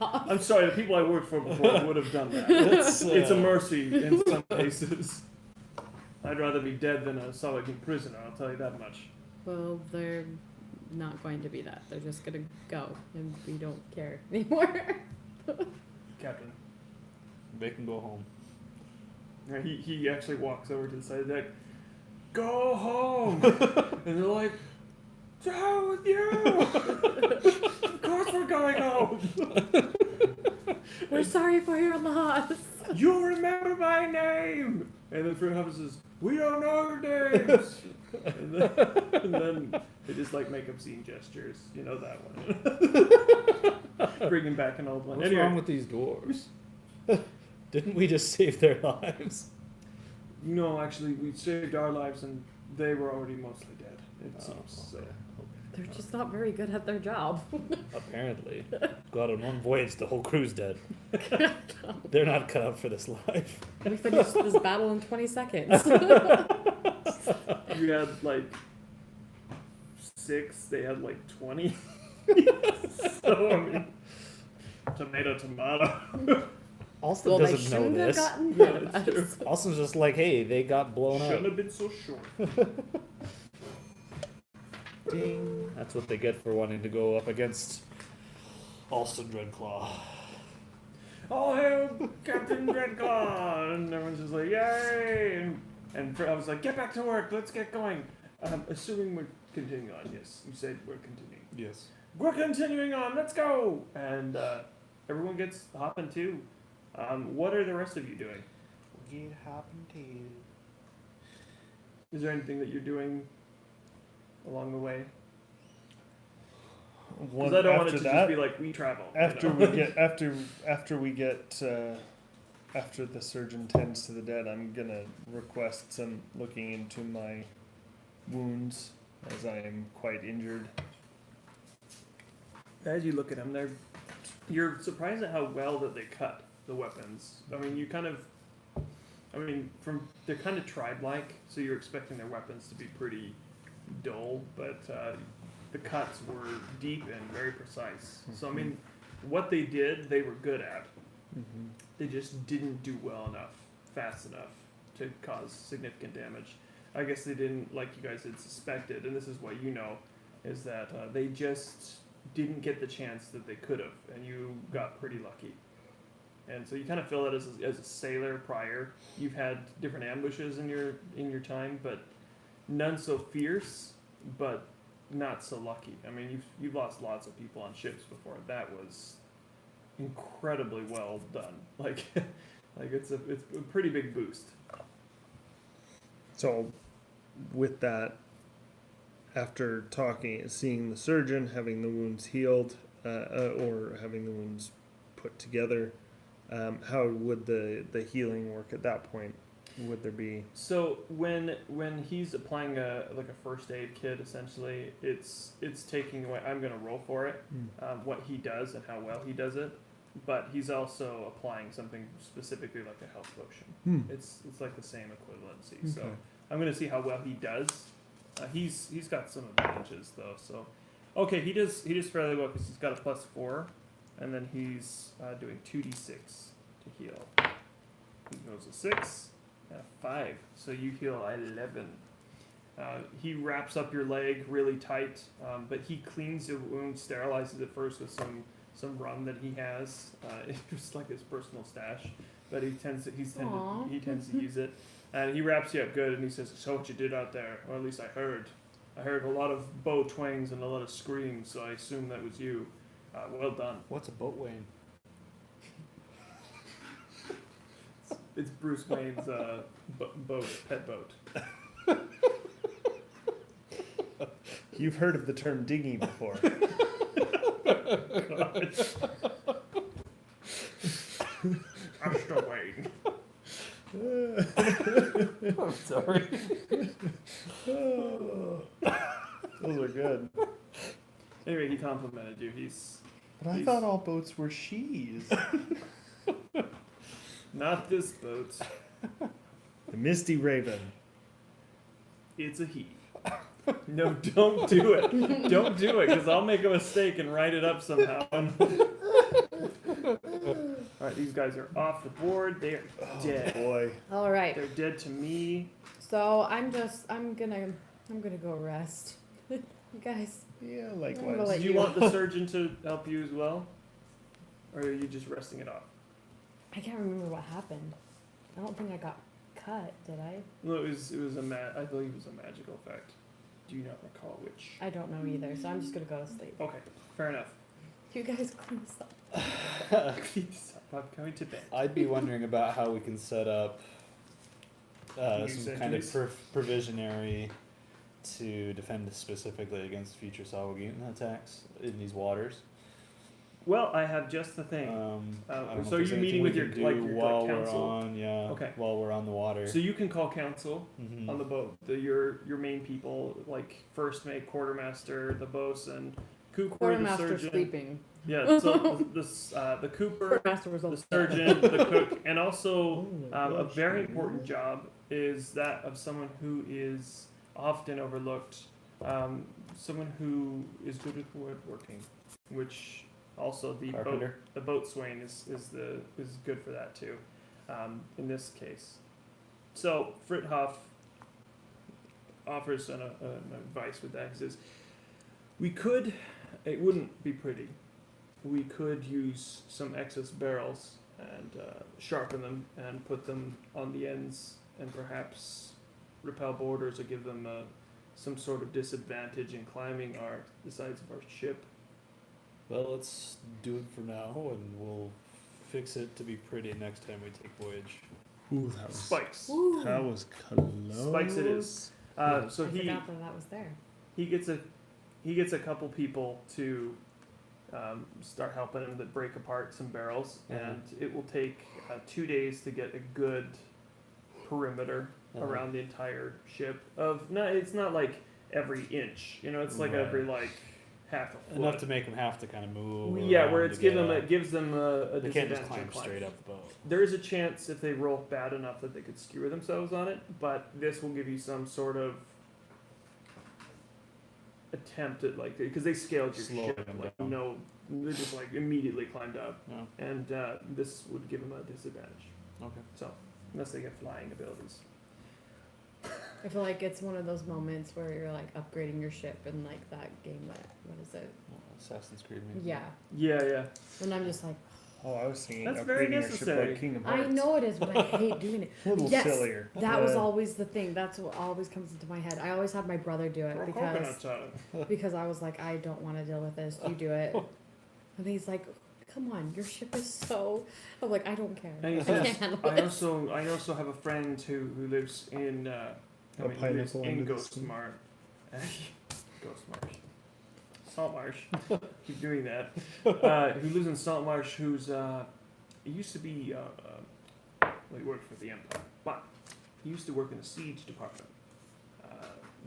I'm sorry, the people I worked for before would have done that. It's, It's a mercy in some cases. I'd rather be dead than a solitary prisoner, I'll tell you that much. Well, they're not going to be that. They're just gonna go, and we don't care anymore. Captain. They can go home. Yeah, he actually walks over to the side of the deck. Go home! And they're like, to hell with you! Of course we're going home! We're sorry for your loss. You remember my name! And then Frit Hop says, we don't know your names! And then they just like make obscene gestures. You know that one. Bringing back an old one. What's Anyway, wrong with these dwarves? Didn't we just save their lives? no, actually, we saved our lives and they were already mostly dead, it seems. So. They're just not very good at their job. Apparently. Go out on one voyage, the whole crew's dead. They're not cut out for this life. We finished this battle in 20 seconds. You had like 6, they had like 20. So, I mean, tomato. Austin Well, they doesn't know shouldn't have this. gotten Yeah, ahead of it's true. us. Austin's just like, hey, they got blown Shouldn't up. have been so short. Ding. That's what they get for wanting to go up against Alston Dreadclaw. All hail Captain Dreadclaw! And everyone's just like, yay! And I was like, get back to work, let's get going. Assuming we're continuing on, yes. You said we're continuing. Yes. We're continuing on, let's go! And everyone gets hopping too. What are the rest of you doing? Get hopping too. Is there anything that you're doing along the way? Because I don't want it to just be like, we travel. After you know? we get after the surgeon tends to the dead, I'm gonna request some looking into my wounds, as I am quite injured. As you look at them, you're surprised at how well that they cut the weapons. I mean, they're kind of tribe-like, so you're expecting their weapons to be pretty dull, but the cuts were deep and very precise. So I mean, what they did, they were good at. Mm-hmm. They just didn't do well enough, fast enough to cause significant damage. I guess they didn't, like you guys had suspected, and this is what you know, is that they just didn't get the chance that they could have, and you got pretty lucky. And so you kind of feel that as a sailor prior, you've had different ambushes in your time, but none so fierce, but not so lucky. I mean, you've lost lots of people on ships before. That was incredibly well done. Like it's a pretty big boost. So, with that, after seeing the surgeon, having the wounds healed, or having the wounds put together, how would the healing work at that point? Would there be? So when he's applying a first aid kit, essentially, it's taking away. I'm gonna roll for it. What he does and how well he does it, but he's also applying something specifically like a health potion. It's like the same equivalency. Okay. So I'm gonna see how well he does. He's got some advantages though. So okay, he does fairly well because he's got a +4, and then he's doing 2d6 to heal. He goes a 6. 5, so you heal 11. He wraps up your leg really tight, but he cleans your wound, sterilizes it first with some rum that he has. It's just like his personal stash, but he tends to use it. And he wraps you up good, and he says, "So what you did out there, or at least I heard a lot of bow twangs and a lot of screams, so I assume that was you. Well done." What's a boat Wayne? It's Bruce Wayne's pet boat. You've heard of the term dinghy before. Astro Wayne. I'm sorry. Those are good. Anyway, he complimented you. But I thought all boats were she's. Not this boat. The Misty Raven. It's a he. No, don't do it. Don't do it, because I'll make a mistake and write it up somehow. Alright, these guys are off the board. They are dead. Boy. All right. They're dead to me. So I'm gonna go rest. You guys. Yeah, I'm likewise. gonna let Do you want the surgeon to help you as well? Or are you just resting it off? I can't remember what happened. I don't think I got cut, did I? No, it was I believe it was a magical effect. Do you not recall which? I don't know either, so I'm just gonna go to sleep. Okay, fair enough. You guys clean this up. I'm going to bed. I'd be wondering about how we can set up New some kind of sentries? provisionary to defend specifically against future Salvage attacks in these waters. Well, I have just the thing. I don't know if So there's you're anything meeting we with your can do your while council. we're on, Okay. while we're on the water. So you can call council Mhm. on the boat. Your main people, like first mate, quartermaster, the bosun, Cooper, the Quartermaster surgeon. sleeping. Yeah. So the Cooper, Quartermaster was the on surgeon, the cook, and also Oh my a gosh, very man. important job is that of someone who is often overlooked. Someone who is good with woodworking, which also the Carpenter. boatswain is good for that too. In this case, so Frithoff offers an advice with that. He says, it wouldn't be pretty. We could use some excess barrels and sharpen them and put them on the ends and perhaps repel boarders or give them some sort of disadvantage in climbing the sides of our ship. Well, let's do it for now, and we'll fix it to be pretty next time we take voyage. Ooh, that was Spikes. Ooh. That was close. Spikes it is. So I he forgot that was there. gets a couple people to start helping him to break apart some barrels, and it will take 2 days to get a good perimeter around the entire ship. It's not like every inch, it's like Right. every half a foot. Enough to make them have to kind of move. Yeah, where around it's to get gives them up. it gives them a They can't disadvantage just on climb climb. straight up the boat. There is a chance if they roll bad enough that they could skewer themselves on it, but this will give you some sort of attempt at like because they scaled your Slowing ship them like down. no, they just like immediately climbed up, No. and this would give them a disadvantage. Okay. So unless they get flying abilities. I feel like it's one of those moments where you're like upgrading your ship in like that game that, what is it? Well, Assassin's Creed. Maybe. Yeah. Yeah. And I'm just like, Oh, I was thinking That's upgrading very your ship necessary. like Kingdom I Hearts. know it is, but I hate doing it. A little Yes, sillier. That was always the thing. That's what always comes into my head. I always had my brother do it Throw because coconuts at it. because I was like, I don't want to deal with this. You do it. And he's like, come on, your ship is so. I'm like, I don't care. And I he says, can't handle I it. also have a friend who lives in A pineapple in under the Ghost sea. Marsh. Ghost Marsh. Salt Marsh. Keep doing that. Who lives in Salt Marsh? Who's he used to be well, he worked for the Empire, but he used to work in the siege department.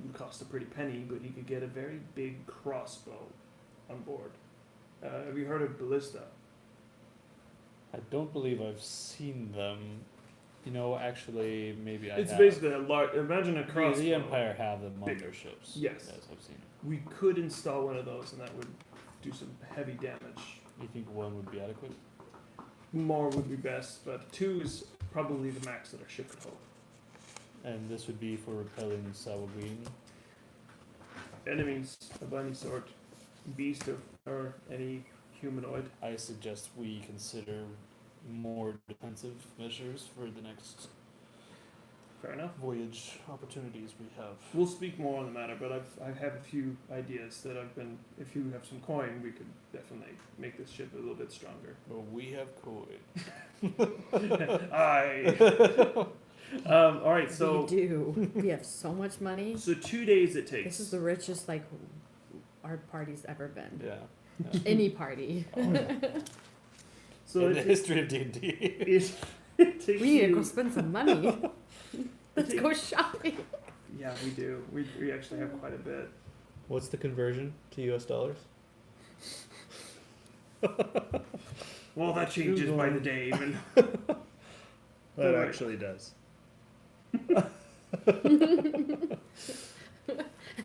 It cost a pretty penny, but he could get a very big crossbow on board. Have you heard of ballista? I don't believe I've seen them. You know, actually, maybe I It's have. basically a large. Imagine a Yeah, crossbow. the Empire have them on Big. their ships. Yes. Yes, I've seen it. We could install one of those, and that would do some heavy damage. You think one would be adequate? More would be best, but 2 is probably the max that our ship could hold. And this would be for repelling Salvage. Enemies of any sort, beast or any humanoid. I suggest we consider more defensive measures for the next Fair enough. voyage opportunities we have. We'll speak more on the matter, but I have a few ideas that I've been. If you have some coin, we could definitely make this ship a little bit stronger. Well, we have coin. All right, so we do. We have so much money. 2 days it takes. This is the richest like our party's ever been. Yeah. Any party. so In it the ta- history of D&D. it takes We need to you- go spend some money. Let's go shopping. Yeah, we do. We actually have quite a bit. What's the conversion to US dollars? Well, that changes by the day, even. That Alright. actually does.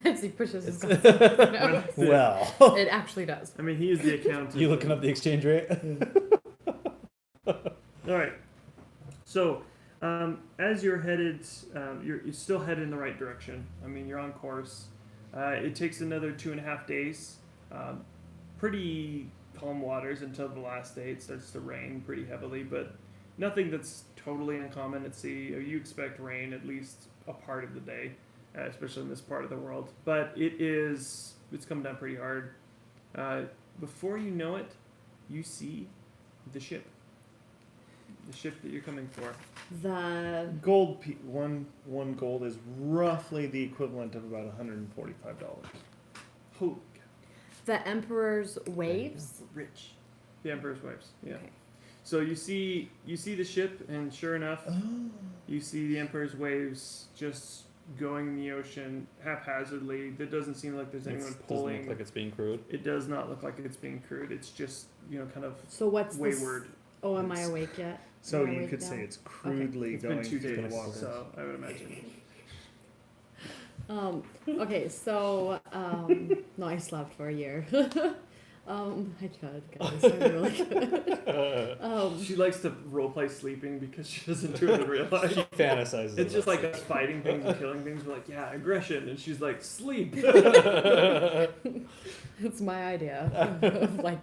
As he pushes his glasses. Well, It actually does. I mean, he is the accountant. you looking up the exchange rate? All right. So, as you're headed, you're still headed in the right direction. I mean, you're on course. It takes another 2.5 days. Pretty calm waters until the last day. It starts to rain pretty heavily, but nothing that's totally uncommon at sea. You expect rain at least a part of the day, especially in this part of the world. But it's come down pretty hard. Before you know it, you see the ship. The ship that you're coming for. The Gold one gold is roughly the equivalent of about $145. Holy cow. the Emperor's waves. Rich. The Emperor's Waves. Yeah. Okay. So you see the ship, and sure enough, you see the Emperor's Waves just going in the ocean haphazardly. There doesn't seem like there's anyone Doesn't pulling. look like it's being crewed. It does not look like it's being crewed. It's just kind of So what's this? wayward. Oh, am I awake yet? So Am I you awake could now? say it's crudely It's going been 2 through days, the water. so I would imagine. Okay, so no, I slept for a year. I could, guys. I really could. She likes to roleplay sleeping because she doesn't do it in real life. Fantasizes. It's just about like us fighting things and killing things. We're like, yeah, aggression, and she's like, sleep. It's my idea. Of, like,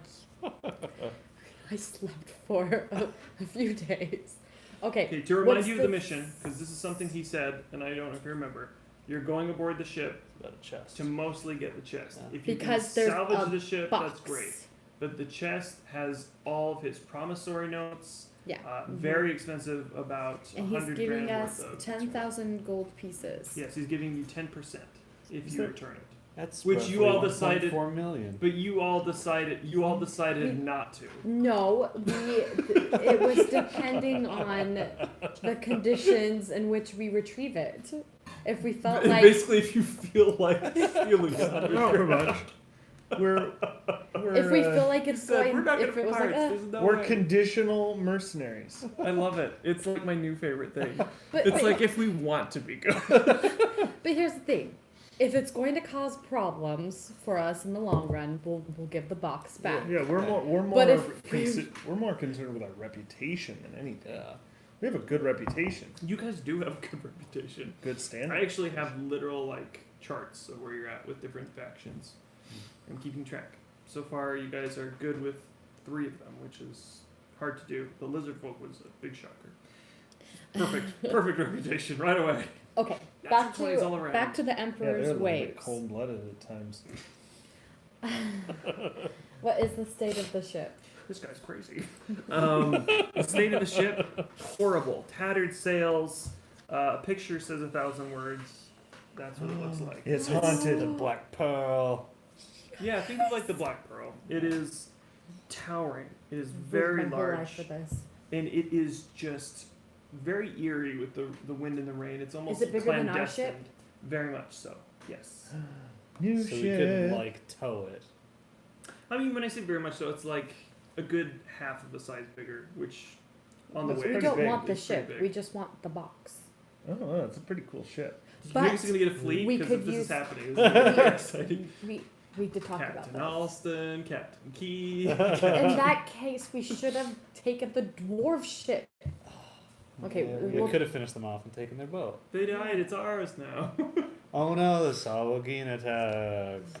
I slept for a few days. Okay. Okay, to remind what's you of the mission, because this is something he said, and I don't know if you remember. You're going aboard the ship about a chest. to mostly get the chest. Yeah. If you Because can there's salvage a the ship, box. that's great. But the chest has all of his promissory notes. Yeah. Very expensive, about And he's 100 giving grand us worth of. 10,000 gold pieces. Yes, he's giving you 10% if Is you that- return it. That's Which you all decided- 4 million. But you all decided not to. No, it was depending on the conditions in which we retrieve it. If we felt like Basically, if you feel like stealing it. Not for much. We're If we feel like it's Said, going, we're not if gonna it was pirates. like, There's no we're way." conditional mercenaries. I love it. It's like my new favorite thing. but, It's but, like if we want to be good. but here's the thing. If it's going to cause problems for us in the long run, we'll give the box back. Yeah, we're more But if we're more concerned with our reputation than anything. Yeah. We have a good reputation, You guys do have a good reputation. good I standing. actually have literal like charts of where you're at with different factions and keeping track. So far, you guys are good with 3 of them, which is hard to do. The lizard folk was a big shocker. Perfect reputation right away. Okay, Natural 20s all around. back to the Yeah, Emperor's they're a little bit waves. cold-blooded at times. What is the state of the ship? This guy's crazy. The state of the ship, horrible. Tattered sails. A picture says 1,000 words. That's what it looks like. It's The haunted. Black Pearl. Yeah, think of like the Black Pearl. It is towering. It is I've very lived my whole life large. for this. And it is just very eerie with the wind and the rain. It's almost it bigger than our clandestine. ship? Very much so. Yes. New So shit. we couldn't like tow it. I mean, when I say very much so, it's like a good half of the size bigger, which on the That's way We pretty don't big. want the It's pretty ship. big. We just want the box. Oh, that's a pretty cool ship. Do you But think it's gonna get a fleet? we Because could if this use- is happening, this is very exciting. We did talk about Captain that. Alston, Captain Key. In that case, we should have taken the dwarf ship. Okay, Yeah, we we'll- could have finished them off and taken their boat. They died. It's ours now. Oh no, the Salvagine attacks.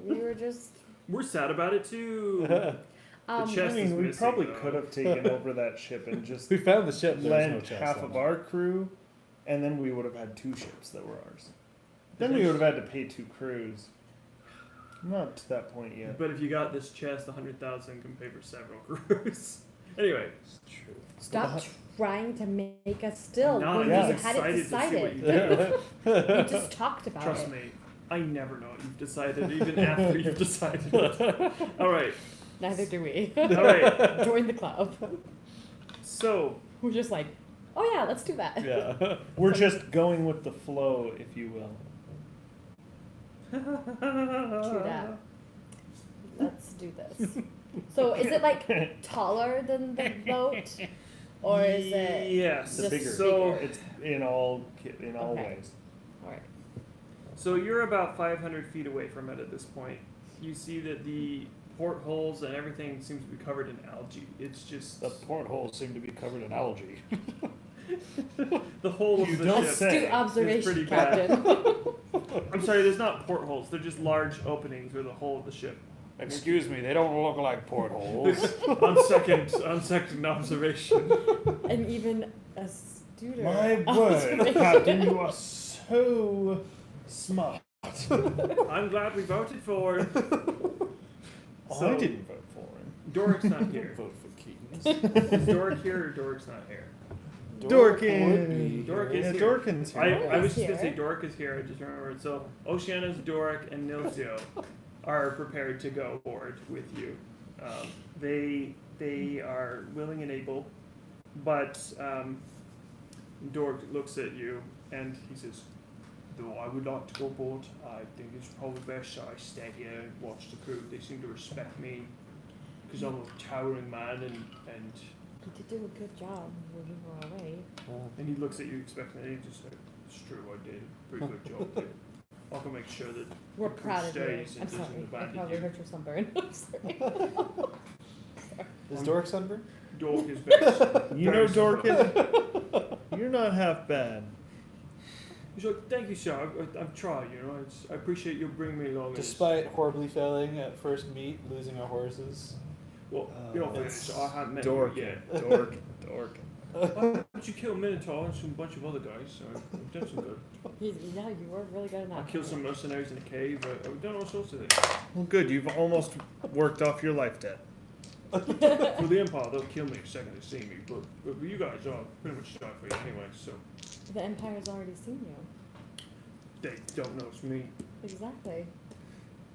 we were just. We're sad about it too. Um, chest- I mean, we missing, probably though. could have taken over that ship and just We found the ship. There was no lent chest half on of it. our crew, and then we would have had 2 ships that were ours. Then we would have had to pay 2 crews. Not to that point yet. But if you got this chest, 100,000 can pay for several crews. Anyway, It's true. stop trying to make us still now when I'm we just had it excited to see what decided. you do. We just talked about Trust it. me, I never know what you've decided, even after you've decided it. All right, Neither do we. all right. Join the club. So We're just like, oh yeah, let's do that. Yeah. We're just going with the flow, if you will. True that. Let's do this. So is it like taller than the boat, or is it? Yes. just bigger. So bigger? It's in all Okay. ways. All right. So you're about 500 feet away from it at this point. You see that the portholes and everything seems to be covered in algae. It's just The portholes seem to be covered in algae. the whole of You the don't ship. say. Astute pretty observation, bad. Captain. I'm sorry, there's not portholes. They're just large openings where the whole of the ship. Excuse me, they don't look like portholes. on second observation. And even astuter. My word, observation. Captain, you are so smart. I'm glad we voted for him. I didn't vote for him. Doric's not here. Vote for Keaton. Is Doric here or Doric's not here? Dorkin. Doric is Yeah, here. Dorkin's here. I was just Here. gonna say Doric is here. I just remembered. So Oceana's Doric and Nilzio are prepared to go aboard with you. They are willing and able, but Doric looks at you and he says, "Though I would like to go aboard, I think it's probably best I stay here and watch the crew. They seem to respect me because I'm a towering man and." You did do a good job when you were away. And he looks at you expectantly. He just said, "It's true, I did a pretty good job. But I can make sure that We're the crew proud of you. stays I'm and sorry. doesn't I abandon probably you." hurt your sunburn. I'm sorry. Is Doric sunburned? Dork is very. You know, very Dorkin, you're not half bad. He's like, "Thank you, sir. I've tried. You know, I appreciate you bringing me along." Despite horribly failing at first meet, losing our horses. Well, you know, It's I haven't met Dorkin. you yet. Dorkin. Dorkin. Why don't you kill Minotaur and some bunch of other guys? So I've done some good. Yeah, you were really good at I that. killed some mercenaries in a cave. I've done all sorts of things. Well, good. You've almost worked off your life debt. For the Empire, they'll kill me the second they see me. But you guys are pretty much die for you anyway. So The Empire's already seen you. they don't know it's me. Exactly.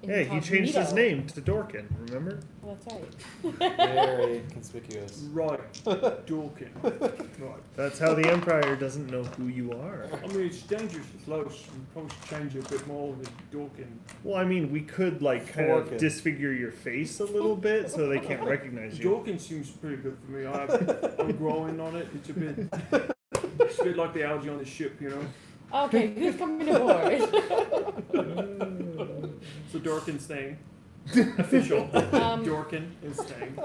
Yeah, he changed his name to Dorkin, remember? Oh, that's right. Very conspicuous. Right, Dorkin. Right. That's how the Empire doesn't know who you are. I mean, it's dangerously close. You probably should change it a bit more than Dorkin. Well, I mean, we could like kind of Forkin. disfigure your face a little bit so they can't recognize you. Dorkin seems pretty good for me. I'm growing on it. It's a bit like the algae on the ship, you know. Okay, who's coming aboard? So Dorkin's staying. Official. Dorkin is staying.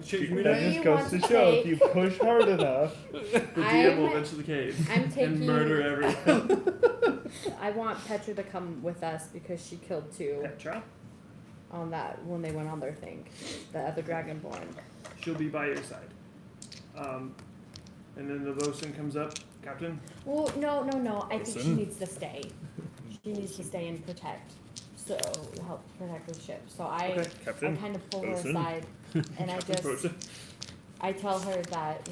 Change me That Do name. just you goes want to to show take- if you push hard enough. The DM will I'm- eventually cave I'm and taking. murder everyone. I want Petra to come with us because she killed 2 Petra, on that when they went on their thing, the other Dragonborn. she'll be by your side. And then the bosun comes up. Captain, Well, no. I think she Listen. needs to stay. She needs to stay and protect. So help protect the ship. So I Okay, Captain. kind of pull her Bosun. aside, and I Captain just Bosun. I tell her that